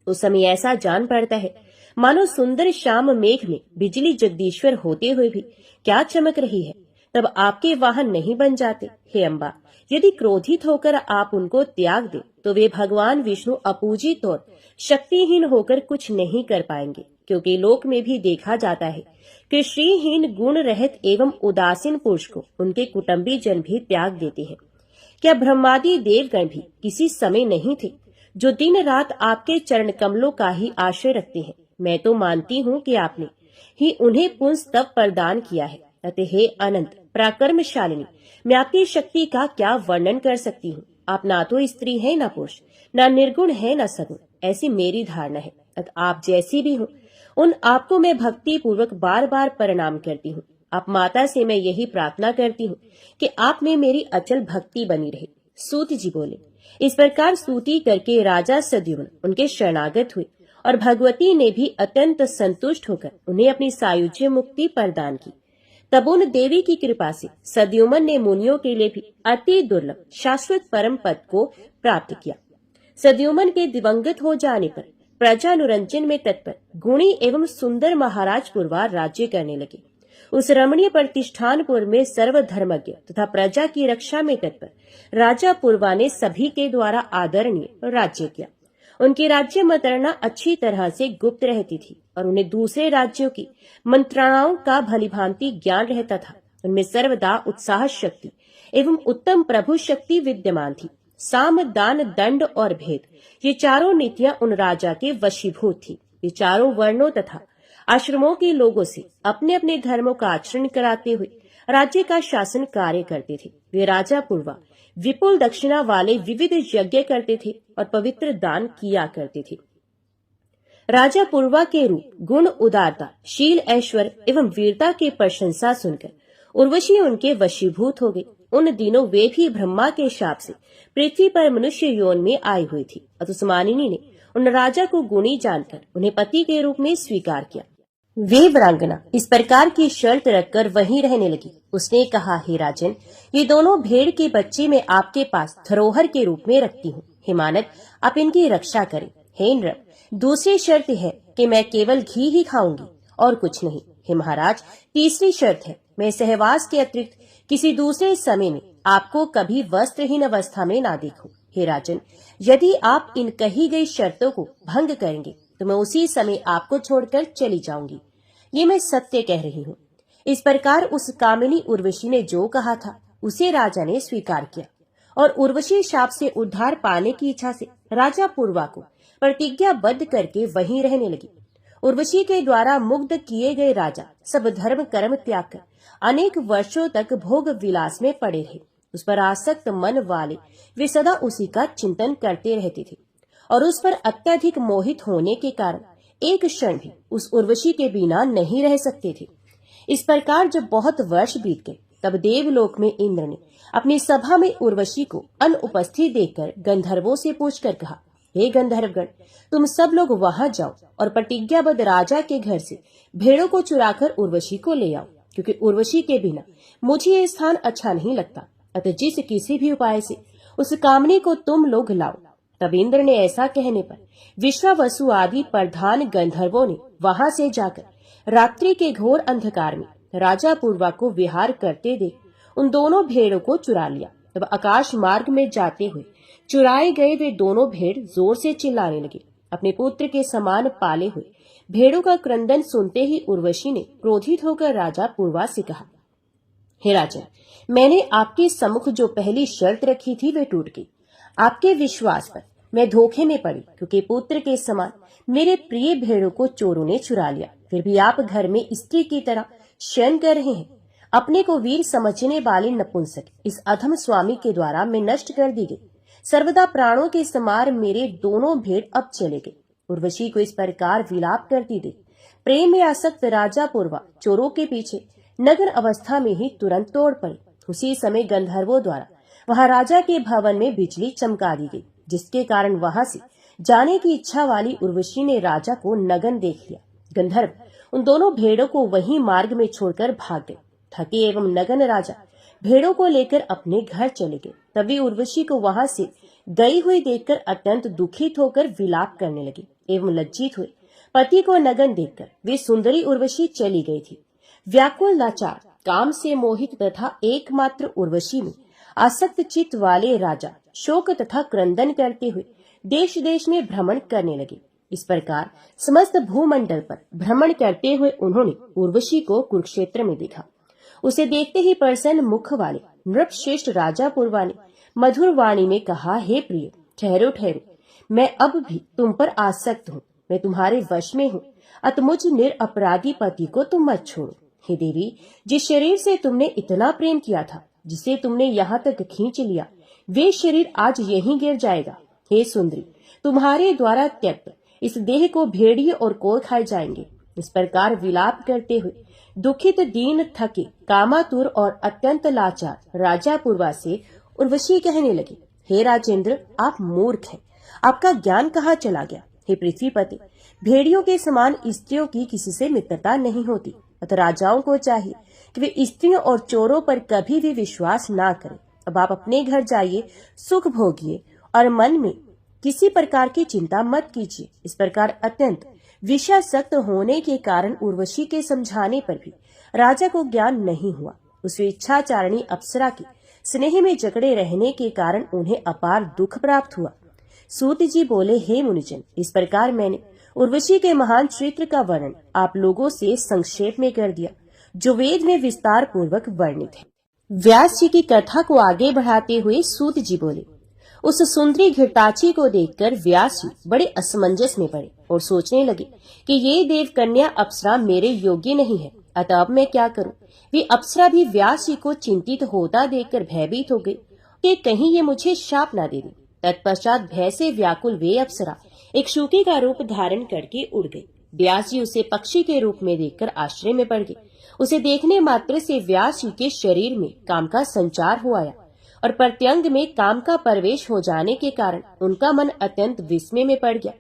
उस समय ऐसा जान पड़ता है मानो सुंदर श्याम मेघ में बिजली जगदीश्वर होते हुए भी क्या चमक रही है, तब आपके वाहन नहीं बन जाते। हे अम्बा, यदि क्रोधित होकर आप उनको त्याग दे तो वे भगवान विष्णु अपूजित और शक्तिहीन होकर कुछ नहीं कर पाएंगे, क्योंकि लोक में भी देखा जाता है कि श्रीहीन गुण रहित एवं उदासीन पुरुष को उनके कुटुंबी जन भी त्याग देते हैं। क्या ब्रह्मादि देवगण भी किसी समय नहीं थे जो दिन रात आपके चरण कमलों का ही आश्रय रखते हैं? मैं तो मानती हूँ कि आपने ही उन्हें पुंस तप प्रदान किया है। अतः हे अनंत पराक्रमशालिनी, मैं आपकी शक्ति का क्या वर्णन कर सकती हूँ। आप ना तो स्त्री है ना पुरुष, ना निर्गुण है ना सगुण, ऐसी मेरी धारणा है। अतः आप जैसी भी हो, उन आपको मैं भक्ति पूर्वक बार बार प्रणाम करती हूँ। आप माता से मैं यही प्रार्थना करती हूँ कि आप में मेरी अचल भक्ति बनी रहे। सूत जी बोले। इस प्रकार स्तुति करके राजा सद्युमन उनके शरणागत हुए और भगवती ने भी अत्यंत संतुष्ट होकर उन्हें अपनी सायुज्य मुक्ति प्रदान की। तब उन देवी की कृपा से सद्युमन ने मुनियों के लिए भी अति दुर्लभ शाश्वत परम पद को प्राप्त किया। सद्युमन के दिवंगत हो जाने पर प्रजानुरंजन में तत्पर गुणी एवं सुंदर महाराज पूर्वा राज्य करने लगे। उस रमणीय प्रतिष्ठानपुर में सर्वधर्मज्ञ तथा प्रजा की रक्षा में तत्पर राजा पूर्वा ने सभी के द्वारा आदरणीय राज्य किया। उनकी राज्य मंत्रणा अच्छी तरह से गुप्त रहती थी और उन्हें दूसरे राज्यों की मंत्रणाओं का भलीभांति ज्ञान रहता था। उनमें सर्वदा उत्साह शक्ति एवं उत्तम प्रभु शक्ति विद्यमान थी। साम दान दंड और भेद, ये चारों नीतियां उन राजा के वशीभूत थी। ये चारों वर्णों तथा आश्रमों के लोगों से अपने अपने धर्मों का आचरण कराते हुए राज्य का शासन कार्य करते थे। वे राजा पूर्वा विपुल दक्षिणा वाले विविध यज्ञ करते थे और पवित्र दान किया करते थे। राजा पूर्वा के रूप, गुण, उदारता, शील, ऐश्वर्य एवं वीरता की प्रशंसा सुनकर उर्वशी उनके वशीभूत हो गई। उन दिनों वे भी ब्रह्मा के शाप से पृथ्वी पर मनुष्य योन में आई हुई थी। अतुस्मानिनी ने उन राजा को गुणी जानकर उन्हें पति के रूप में स्वीकार किया। वे वीरांगना इस प्रकार की शर्त रखकर वहीं रहने लगी। उसने कहा, हे राजन, ये दोनों भेड़ के बच्चे मैं आपके पास धरोहर के रूप में रखती हूँ। हे मानद, आप इनकी रक्षा करें। हे इंद्र, दूसरी शर्त है कि मैं केवल घी ही खाऊंगी और कुछ नहीं। हे महाराज, तीसरी शर्त है, मैं सहवास के अतिरिक्त किसी दूसरे समय में आपको कभी वस्त्रहीन अवस्था में ना देखूं। हे राजन, यदि आप इन कही गई शर्तों को भंग करेंगे तो मैं उसी समय आपको छोड़कर चली जाऊंगी। ये मैं सत्य कह रही हूँ। इस प्रकार उस कामिनी उर्वशी ने जो कहा था उसे राजा ने स्वीकार किया और उर्वशी शाप से उद्धार पाने की इच्छा से राजा पूर्वा को प्रतिज्ञाबद्ध करके वहीं रहने लगी। उर्वशी के द्वारा मुग्ध किए गए राजा सब धर्म कर्म त्याग कर अनेक वर्षों तक भोग विलास में पड़े रहे। उस पर आसक्त मन वाले वे सदा उसी का चिंतन करते रहते थे और उस पर अत्यधिक मोहित होने के कारण एक क्षण भी उस उर्वशी के बिना नहीं रह सकते थे। इस प्रकार जब बहुत वर्ष बीत गए तब देवलोक में इंद्र ने अपनी सभा में उर्वशी को अनुपस्थित देखकर गंधर्वों से पूछकर कहा, हे गंधर्वगण, तुम सब लोग वहां जाओ और प्रतिज्ञाबद्ध राजा के घर से भेड़ों को चुराकर उर्वशी को ले आओ, क्योंकि उर्वशी के बिना मुझे ये स्थान अच्छा नहीं लगता। अतः जिस किसी भी उपाय से उस कामनी को तुम लोग लाओ। तब इंद्र ने ऐसा कहने पर विश्वावसु आदि प्रधान गंधर्वों ने वहां से जाकर रात्रि के घोर अंधकार में राजा पूर्वा को विहार करते देख उन दोनों भेड़ों को चुरा लिया। तब आकाश मार्ग में जाते हुए चुराए गए वे दोनों भेड़ जोर से चिल्लाने लगे। अपने पुत्र के समान पाले हुए भेड़ों का क्रंदन सुनते ही उर्वशी ने क्रोधित होकर राजा पूर्वा से कहा, हे राजा, मैंने आपके सम्मुख जो पहली शर्त रखी थी वे टूट गई। आपके विश्वास पर मैं धोखे में पड़ी, क्योंकि पुत्र के समान मेरे प्रिय भेड़ों को चोरों ने चुरा लिया। फिर भी आप घर में स्त्री की तरह शयन कर रहे हैं। अपने को वीर समझने वाले नपुंसक इस अधम स्वामी के द्वारा मैं नष्ट कर दी गई। सर्वदा प्राणों के समान मेरे दोनों भेड़ अब चले गए। उर्वशी को इस प्रकार विलाप करती देख प्रेम में आसक्त राजा पूर्वा चोरों के पीछे नग्न अवस्था में ही तुरंत तोड़ पड़े। उसी समय गंधर्वों द्वारा वहां राजा के भवन में बिजली चमका दी गई, जिसके कारण वहां से जाने की इच्छा वाली उर्वशी ने राजा को नग्न देख लिया। गंधर्व उन दोनों भेड़ों को वहीं मार्ग में छोड़कर भाग गए। थके एवं नग्न राजा भेड़ों को लेकर अपने घर चले गए। तभी उर्वशी को वहां से गई हुई देखकर अत्यंत दुखित होकर विलाप करने लगे एवं लज्जित हुए। पति को नग्न देखकर वे सुंदरी उर्वशी चली गई थी। व्याकुल लाचार, काम से मोहित तथा एकमात्र उर्वशी में आसक्त चित्त वाले राजा शोक तथा क्रंदन करते हुए देश देश में भ्रमण करने लगे। इस प्रकार समस्त भूमंडल पर भ्रमण करते हुए उन्होंने उर्वशी को कुरुक्षेत्र में देखा। उसे देखते ही प्रसन्न मुख वाले नृपश्रेष्ठ राजा पूर्वा ने मधुर वाणी में कहा, हे प्रिय, ठहरो ठहरो, मैं अब भी तुम पर आसक्त हूँ, मैं तुम्हारे वश में हूँ। अतः मुझ निरपराधी पति को तुम मत छोड़ो। हे देवी, जिस शरीर से तुमने इतना प्रेम किया था, जिसे तुमने यहाँ तक खींच लिया, वे शरीर आज यहीं गिर जाएगा। हे सुंदरी, तुम्हारे द्वारा त्यक्त इस देह को भेड़िए और कोर खाए जाएंगे। इस प्रकार विलाप करते हुए दुखित, दीन, थके, कामातुर और अत्यंत लाचार राजा पूर्वा से उर्वशी कहने लगी, हे राजेंद्र, आप मूर्ख हैं, आपका ज्ञान कहाँ चला गया। हे पृथ्वीपति, भेड़ियों के समान स्त्रियों की किसी से मित्रता नहीं होती। अतः राजाओं को चाहिए कि वे स्त्रियों और चोरों पर कभी भी विश्वास ना करें। अब आप अपने घर जाइए, सुख भोगिए और मन में किसी प्रकार की चिंता मत कीजिए। इस प्रकार अत्यंत विषयासक्त होने के कारण उर्वशी के समझाने पर भी राजा को ज्ञान नहीं हुआ। उस इच्छाचारिणी अप्सरा के स्नेह में जकड़े रहने के कारण उन्हें अपार दुख प्राप्त हुआ। सूत जी बोले, हे मुनिजन, इस प्रकार मैंने उर्वशी के महान चरित्र का वर्णन आप लोगों से संक्षेप में कर दिया, जो वेद में विस्तार पूर्वक वर्णित है। व्यास जी की कथा को आगे बढ़ाते हुए सूत जी बोले, उस सुंदरी घृताची को देखकर व्यास जी बड़े असमंजस में पड़े और सोचने लगे कि ये देव कन्या अप्सरा मेरे योग्य नहीं है। अतः अब मैं क्या करूं। वे अप्सरा भी व्यास जी को चिंतित होता देखकर भयभीत हो गई कि कहीं ये मुझे शाप ना दे दे। तत्पश्चात भय से व्याकुल वे अप्सरा एक शूके का रूप धारण करके उड़ गई। व्यास जी उसे पक्षी के रूप में देखकर आश्चर्य में पड़ गए। उसे देखने मात्र से व्यास जी के शरीर में काम का संचार हो आया और प्रत्यंग में काम का प्रवेश हो जाने के कारण उनका मन अत्यंत विस्मय में पड़ गया।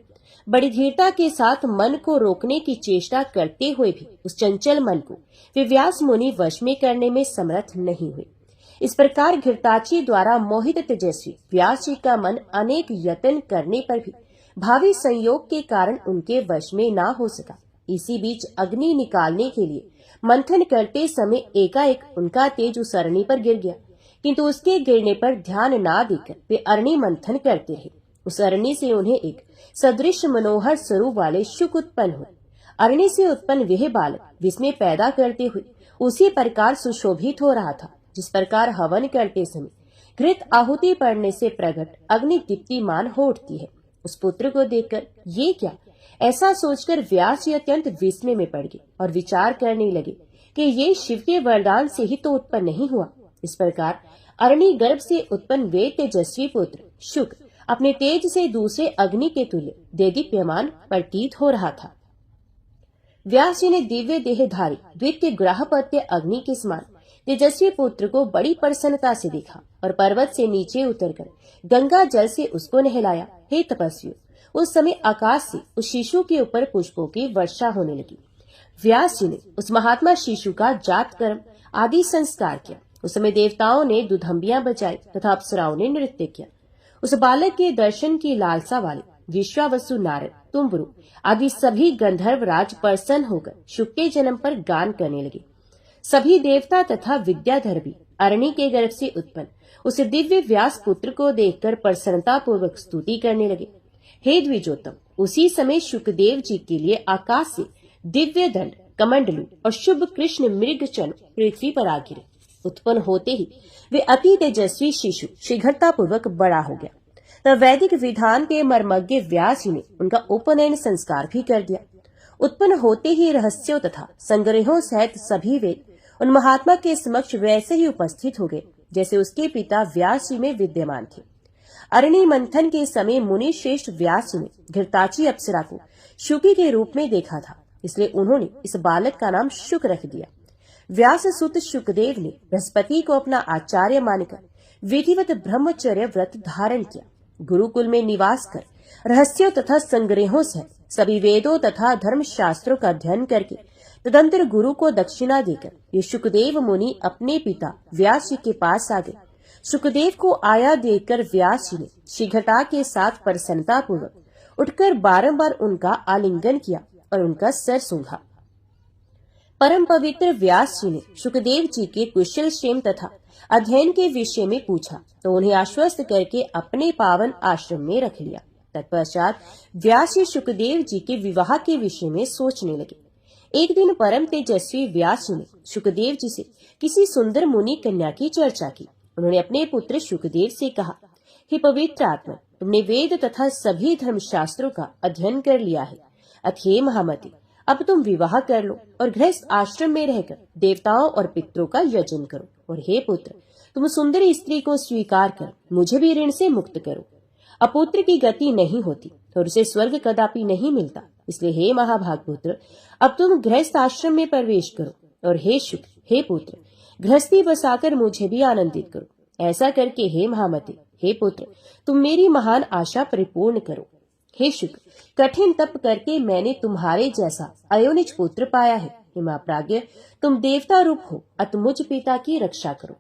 बड़ी धीरता के साथ मन को रोकने की चेष्टा करते हुए भी उस चंचल मन को वे व्यास मुनि वश में करने में समर्थ नहीं हुए। इस प्रकार घृताची द्वारा मोहित तेजस्वी व्यास जी का मन अनेक यत्न करने पर भी भावी संयोग के कारण उनके वश में ना हो सका। इसी बीच अग्नि निकालने के लिए मंथन करते समय एकाएक उनका तेज उस अरणी पर गिर गया, किंतु उसके गिरने पर ध्यान ना देकर वे अरणी मंथन करते रहे। उस अरणी से उन्हें एक सदृश मनोहर स्वरूप वाले शुक उत्पन्न हुए। अरणी से उत्पन्न वह बालक विस्मय पैदा करते हुए उसी प्रकार सुशोभित हो रहा था जिस प्रकार हवन करते समय घृत आहुति पड़ने से प्रकट अग्नि दीप्तिमान हो उठती है। उस पुत्र को देखकर ये क्या, ऐसा सोचकर व्यास जी अत्यंत विस्मय में पड़ गए और विचार करने लगे कि ये शिव के वरदान से ही तो उत्पन्न नहीं हुआ। इस प्रकार अरणी गर्भ से उत्पन्न वे तेजस्वी पुत्र शुक अपने तेज से दूसरे अग्नि के तुल्य देदीप्यमान प्रतीत हो रहा था। व्यास जी ने दिव्य देहधारी द्वितीय ग्राहपत्य अग्नि के समान तेजस्वी पुत्र को बड़ी प्रसन्नता से देखा और पर्वत से नीचे उतरकर गंगा जल से उसको नहलाया। हे तपस्वियों, उस समय आकाश से उस शिशु के ऊपर पुष्पों की वर्षा होने लगी। व्यास जी ने उस महात्मा शिशु का जात कर्म आदि संस्कार किया। उस समय देवताओं ने दुधंबियां बजाई तथा अप्सराओं ने नृत्य किया। उस बालक के दर्शन की लालसा वाले विश्वावसु, नारद, तुम्बरु आदि सभी गंधर्व राज प्रसन्न होकर शुक के जन्म पर गान करने लगे। सभी देवता तथा विद्याधर भी अरणी के गर्भ से उत्पन्न उस दिव्य व्यास पुत्र को देखकर प्रसन्नता पूर्वक स्तुति करने लगे। हे द्विजोत्तम, उसी समय शुकदेव जी के लिए आकाश से दिव्य दंड, कमंडलू और शुभ कृष्ण मृग चन पृथ्वी पर आ गिरे। उत्पन्न होते ही वे अति तेजस्वी शिशु शीघ्रता पूर्वक बड़ा हो गया। तब वैदिक विधान के मर्मज्ञ व्यास जी ने उनका उपनयन संस्कार भी कर दिया। उत्पन्न होते ही रहस्यों तथा संग्रहों सहित सभी वेद उन महात्मा के समक्ष वैसे ही उपस्थित हो गए जैसे उसके पिता व्यास जी में विद्यमान थे। अरणी मंथन के समय मुनि श्रेष्ठ व्यास जी ने घृताची अप्सरा को शुकी के रूप में देखा था, इसलिए उन्होंने इस बालक का नाम शुक रख दिया। व्यास सुत शुकदेव ने बृहस्पति को अपना आचार्य मानकर विधिवत ब्रह्मचर्य व्रत धारण किया। गुरुकुल में निवास कर रहस्यों तथा संग्रहों से सभी वेदों तथा धर्म शास्त्रों का अध्ययन करके तदंतर गुरु को दक्षिणा देकर ये शुकदेव मुनि अपने पिता व्यास जी के पास आ गए। शुकदेव को आया देखकर व्यास जी ने शीघ्रता के साथ प्रसन्नता पूर्वक उठकर बारंबार उनका आलिंगन किया और उनका सर सूंघा। परम पवित्र व्यास जी ने शुकदेव जी के कुशल क्षेम तथा अध्ययन के विषय में पूछा तो उन्हें आश्वस्त करके अपने पावन आश्रम में रख लिया। तत्पश्चात व्यास जी शुकदेव जी के विवाह के विषय में सोचने लगे। एक दिन परम तेजस्वी व्यास जी ने शुकदेव जी से किसी सुंदर मुनि कन्या की चर्चा की। उन्होंने अपने पुत्र शुकदेव से कहा, हे पवित्र आत्मा, तुमने वेद तथा सभी धर्म शास्त्रों का अध्ययन कर लिया है। अथे महामते, अब तुम विवाह कर लो और गृहस्थ आश्रम में रहकर देवताओं और पितरों का यजन करो। और हे पुत्र, तुम सुंदरी स्त्री को स्वीकार कर मुझे भी ऋण से मुक्त करो। अपुत्र की गति नहीं होती और उसे स्वर्ग कदापि नहीं मिलता, इसलिए हे महाभाग पुत्र, अब तुम गृहस्थ आश्रम में प्रवेश करो। और हे शुक, हे पुत्र, गृहस्थी बसाकर मुझे भी आनंदित करो। ऐसा करके हे महामते, हे पुत्र, तुम मेरी महान आशा परिपूर्ण करो। हे शुक, कठिन तप करके मैंने तुम्हारे जैसा अयोनिज पुत्र पाया है। हे महाप्राज्ञ, तुम देवता रूप हो, अतः मुझ पिता की रक्षा करो।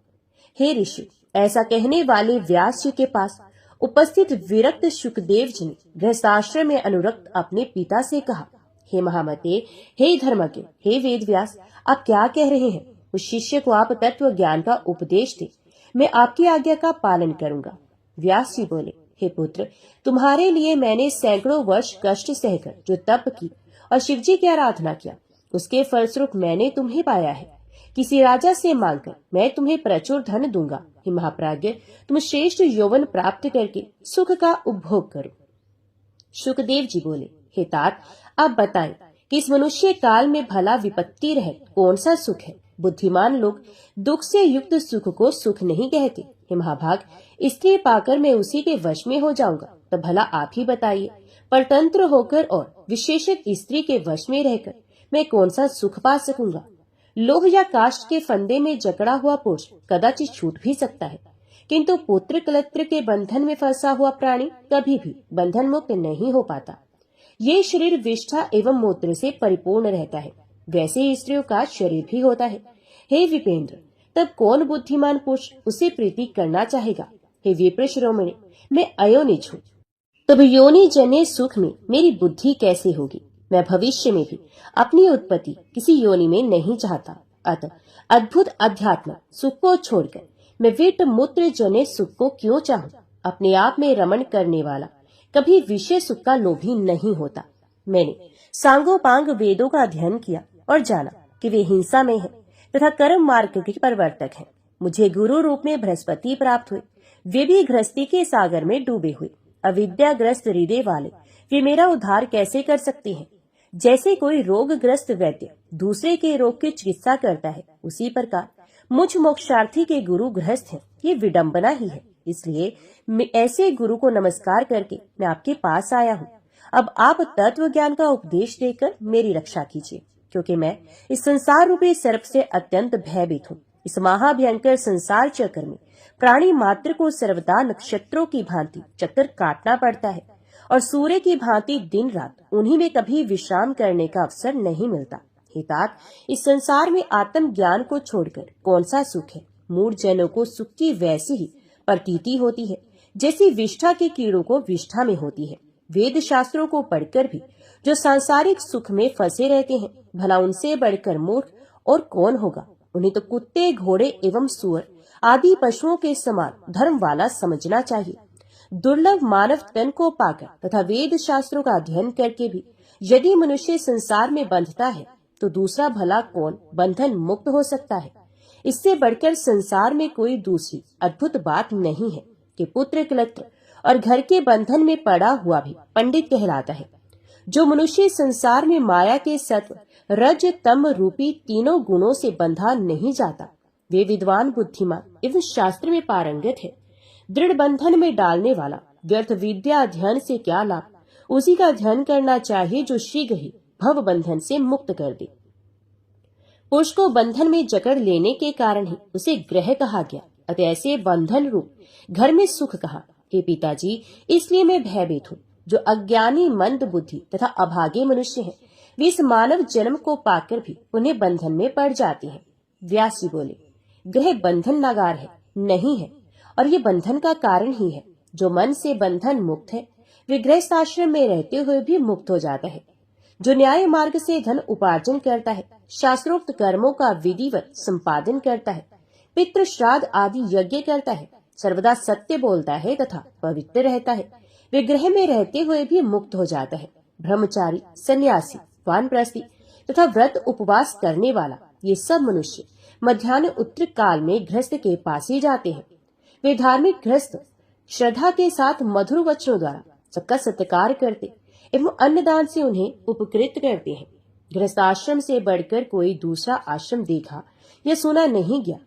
हे ऋषि, ऐसा कहने वाले व्यास जी के पास उपस्थित विरक्त शुकदेव जी ने गृहस्थाश्रम में अनुरक्त अपने पिता से कहा, हे महामते, हे धर्मज्ञ, हे वेद व्यास, आप क्या कह रहे हैं? उस शिष्य को आप तत्व ज्ञान का उपदेश दे, मैं आपकी आज्ञा का पालन करूंगा। व्यास जी बोले, हे पुत्र, तुम्हारे लिए मैंने सैकड़ों वर्ष कष्ट सहकर जो तप की और शिवजी की आराधना किया, उसके फलस्वरूप मैंने तुम्हें पाया है। किसी राजा से मांगकर मैं तुम्हें प्रचुर धन दूंगा। हे महाप्राज्ञ, तुम श्रेष्ठ यौवन प्राप्त करके सुख का उपभोग करो। शुकदेव जी बोले, हे तात, आप बताएं कि इस मनुष्य काल में भला विपत्ति रहे कौन सा सुख है? बुद्धिमान लोग दुख से युक्त सुख को सुख नहीं कहते। हे महाभाग, स्त्री पाकर मैं उसी के वश में हो जाऊंगा, तो भला आप ही बताइए, परतंत्र होकर और विशेषक स्त्री के वश में रहकर मैं कौन सा सुख पा सकूंगा। लोह या काष्ठ के फंदे में जकड़ा हुआ पुरुष कदाचित छूट भी सकता है, किंतु पुत्र कलत्र के बंधन में फंसा हुआ प्राणी कभी भी बंधन मुक्त नहीं हो पाता। ये शरीर विष्ठा एवं मूत्र से परिपूर्ण रहता है, वैसे ही स्त्रियों का शरीर भी होता है। हे विपेंद्र, तब कौन बुद्धिमान पुरुष उसे प्रीति करना चाहेगा। हे विप्र शिरोमणि, मैं अयोनिज हूँ, तब योनि जन्य सुख में मेरी बुद्धि कैसे होगी। मैं भविष्य में भी अपनी उत्पत्ति किसी योनि में नहीं चाहता। अतः अद्भुत अध्यात्म सुख को छोड़कर मैं विट मूत्र जन्य सुख को क्यों चाहूं। अपने आप में रमण करने वाला कभी विषय सुख का लोभी नहीं होता। मैंने सांगोपांग वेदों का अध्ययन किया और जाना कि वे हिंसा में हैं तथा कर्म मार्ग के प्रवर्तक हैं। मुझे गुरु रूप में बृहस्पति प्राप्त हुए, वे भी गृहस्थी के सागर में डूबे हुए अविद्याग्रस्त हृदय वाले वे मेरा उद्धार कैसे कर सकते हैं। जैसे कोई रोगग्रस्त वैद्य दूसरे के रोग की चिकित्सा करता है, उसी प्रकार मुझ मोक्षार्थी के गुरु गृहस्थ हैं। ये विडंबना ही है। इसलिए ऐसे गुरु को नमस्कार करके मैं आपके पास आया हूँ। अब आप तत्व ज्ञान का उपदेश देकर मेरी रक्षा कीजिए, क्योंकि मैं इस संसार रूपी सर्प से अत्यंत भयभीत हूँ। इस महाभयंकर संसार चक्र में प्राणी मात्र को सर्वदा नक्षत्रों की भांति चक्कर काटना पड़ता है और सूर्य की भांति दिन रात उन्हीं में कभी विश्राम करने का अवसर नहीं मिलता। हितात, इस संसार में आत्म ज्ञान को छोड़कर कौन सा सुख है। मूढ़ जनों को सुख की वैसी ही प्रतीति होती है जैसी विष्ठा के कीड़ों को विष्ठा में होती है। वेद शास्त्रों को पढ़कर भी जो सांसारिक सुख में फंसे रहते हैं, भला उनसे बढ़कर मूर्ख और कौन होगा। उन्हें तो कुत्ते, घोड़े एवं सुअर आदि पशुओं के समान धर्म वाला समझना चाहिए। दुर्लभ मानव तन को पाकर तथा वेद शास्त्रों का अध्ययन करके भी यदि मनुष्य संसार में बंधता है, तो दूसरा भला कौन बंधन मुक्त हो सकता है। इससे बढ़कर संसार में कोई दूसरी अद्भुत बात नहीं है कि पुत्र कलत्र और घर के बंधन में पड़ा हुआ भी पंडित कहलाता है। जो मनुष्य संसार में माया के सत्व रज तम रूपी तीनों गुणों से बंधा नहीं जाता, वे विद्वान, बुद्धिमान एवं शास्त्र में पारंगत है। दृढ़ बंधन में डालने वाला व्यर्थ विद्या अध्ययन से क्या लाभ। उसी का अध्ययन करना चाहिए जो शीघ्र ही भव बंधन से मुक्त कर दे। पुरुष को बंधन में जकड़ लेने के कारण ही उसे ग्रह कहा गया, अतः ऐसे बंधन रूप घर में सुख कहा। हे पिताजी, इसलिए मैं भयभीत हूँ। जो अज्ञानी, मंद बुद्धि तथा अभागे मनुष्य हैं, वे इस मानव जन्म को पाकर भी उन्हें बंधन में पड़ जाते हैं। व्यास जी बोले, ग्रह बंधन नागार है नहीं है, और ये बंधन का कारण ही है। जो मन से बंधन मुक्त है, वे गृहस्थ आश्रम में रहते हुए भी मुक्त हो जाता है। जो न्याय मार्ग से धन उपार्जन करता है, शास्त्रोक्त कर्मों का विधिवत संपादन करता है, पितृ श्राद्ध आदि यज्ञ करता है, सर्वदा सत्य बोलता है तथा पवित्र रहता है, वे गृह में रहते हुए भी मुक्त हो जाता है। ब्रह्मचारी, सन्यासी, वानप्रस्थी तथा व्रत उपवास करने वाला, ये सब मनुष्य मध्याह्न उत्तर काल में गृहस्थ के पास ही जाते हैं। वे धार्मिक गृहस्थ श्रद्धा के साथ मधुर वचनों द्वारा सबका सत्कार करते एवं अन्नदान से उन्हें उपकृत करते हैं। गृहस्थ आश्रम से बढ़कर कोई दूसरा आश्रम देखा या सुना नहीं गया।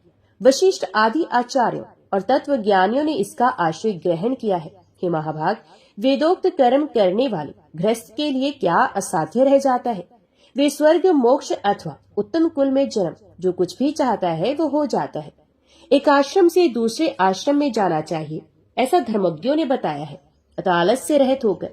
वशिष्ठ आदि आचार्यों और तत्व ज्ञानियों ने इसका आश्रय ग्रहण किया है। हे महाभाग, वेदोक्त कर्म करने वाले गृहस्थ के लिए क्या असाध्य रह जाता है। वे स्वर्ग, मोक्ष अथवा उत्तम कुल में जन्म जो कुछ भी चाहता है वो हो जाता है। एक आश्रम से दूसरे आश्रम में जाना चाहिए, ऐसा धर्मज्ञों ने बताया है। अतः आलस्य रहित होकर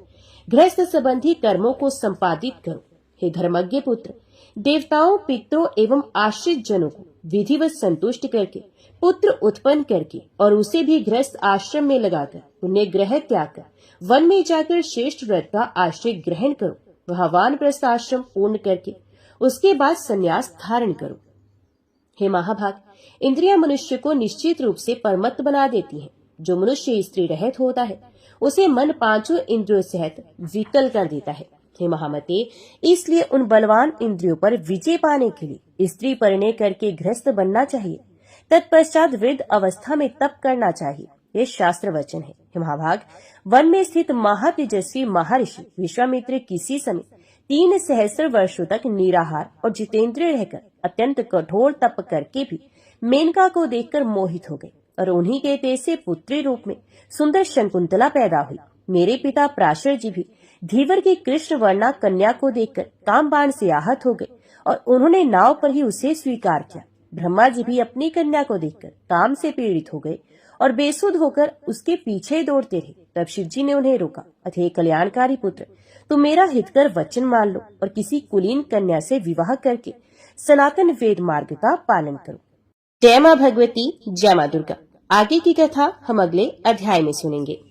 गृहस्थ संबंधी कर्मों को संपादित करो। हे धर्मज्ञ पुत्र, देवताओं, पितरों एवं आश्रित जनों को विधिवत संतुष्ट करके पुत्र उत्पन्न करके और उसे भी गृहस्थ आश्रम में लगाकर उन्हें ग्रह त्याग कर वन में जाकर श्रेष्ठ व्रत का आश्रय ग्रहण करो। वह वानप्रस्थ आश्रम पूर्ण करके उसके बाद संन्यास धारण करो। हे महाभाग, इंद्रियां मनुष्य को निश्चित रूप से परमत्त बना देती हैं। जो मनुष्य स्त्री रहित होता है, उसे मन पांचों इंद्रियों सहित विकल कर देता है। हे महामते, इसलिए उन बलवान इंद्रियों पर विजय पाने के लिए स्त्री परिणय करके गृहस्थ बनना चाहिए। तत्पश्चात वृद्ध अवस्था में तप करना चाहिए। ये शास्त्र वचन है। हे महाभाग, वन में स्थित महातेजस्वी महर्षि विश्वामित्र किसी समय 3 सहस्त्र वर्षों तक निराहार और जितेंद्रिय रहकर अत्यंत कठोर तप करके भी मेनका को देखकर मोहित हो गए और उन्हीं के तेज से पुत्री रूप में सुंदर शकुंतला पैदा हुई। मेरे पिता पराशर जी भी धीवर के कृष्ण वर्णा कन्या को देखकर कामबाण से आहत हो गए और उन्होंने नाव पर ही उसे स्वीकार किया। ब्रह्मा जी भी अपनी कन्या को देखकर काम से पीड़ित हो गए और बेसुध होकर उसके पीछे दौड़ते रहे। तब शिव जी ने उन्हें रोका, अथे कल्याणकारी पुत्र, तुम मेरा हितकर वचन मान लो और किसी कुलीन कन्या से विवाह करके सनातन वेद मार्ग का पालन करो। जय मां भगवती, जय मां दुर्गा। आगे की कथा हम अगले अध्याय में सुनेंगे।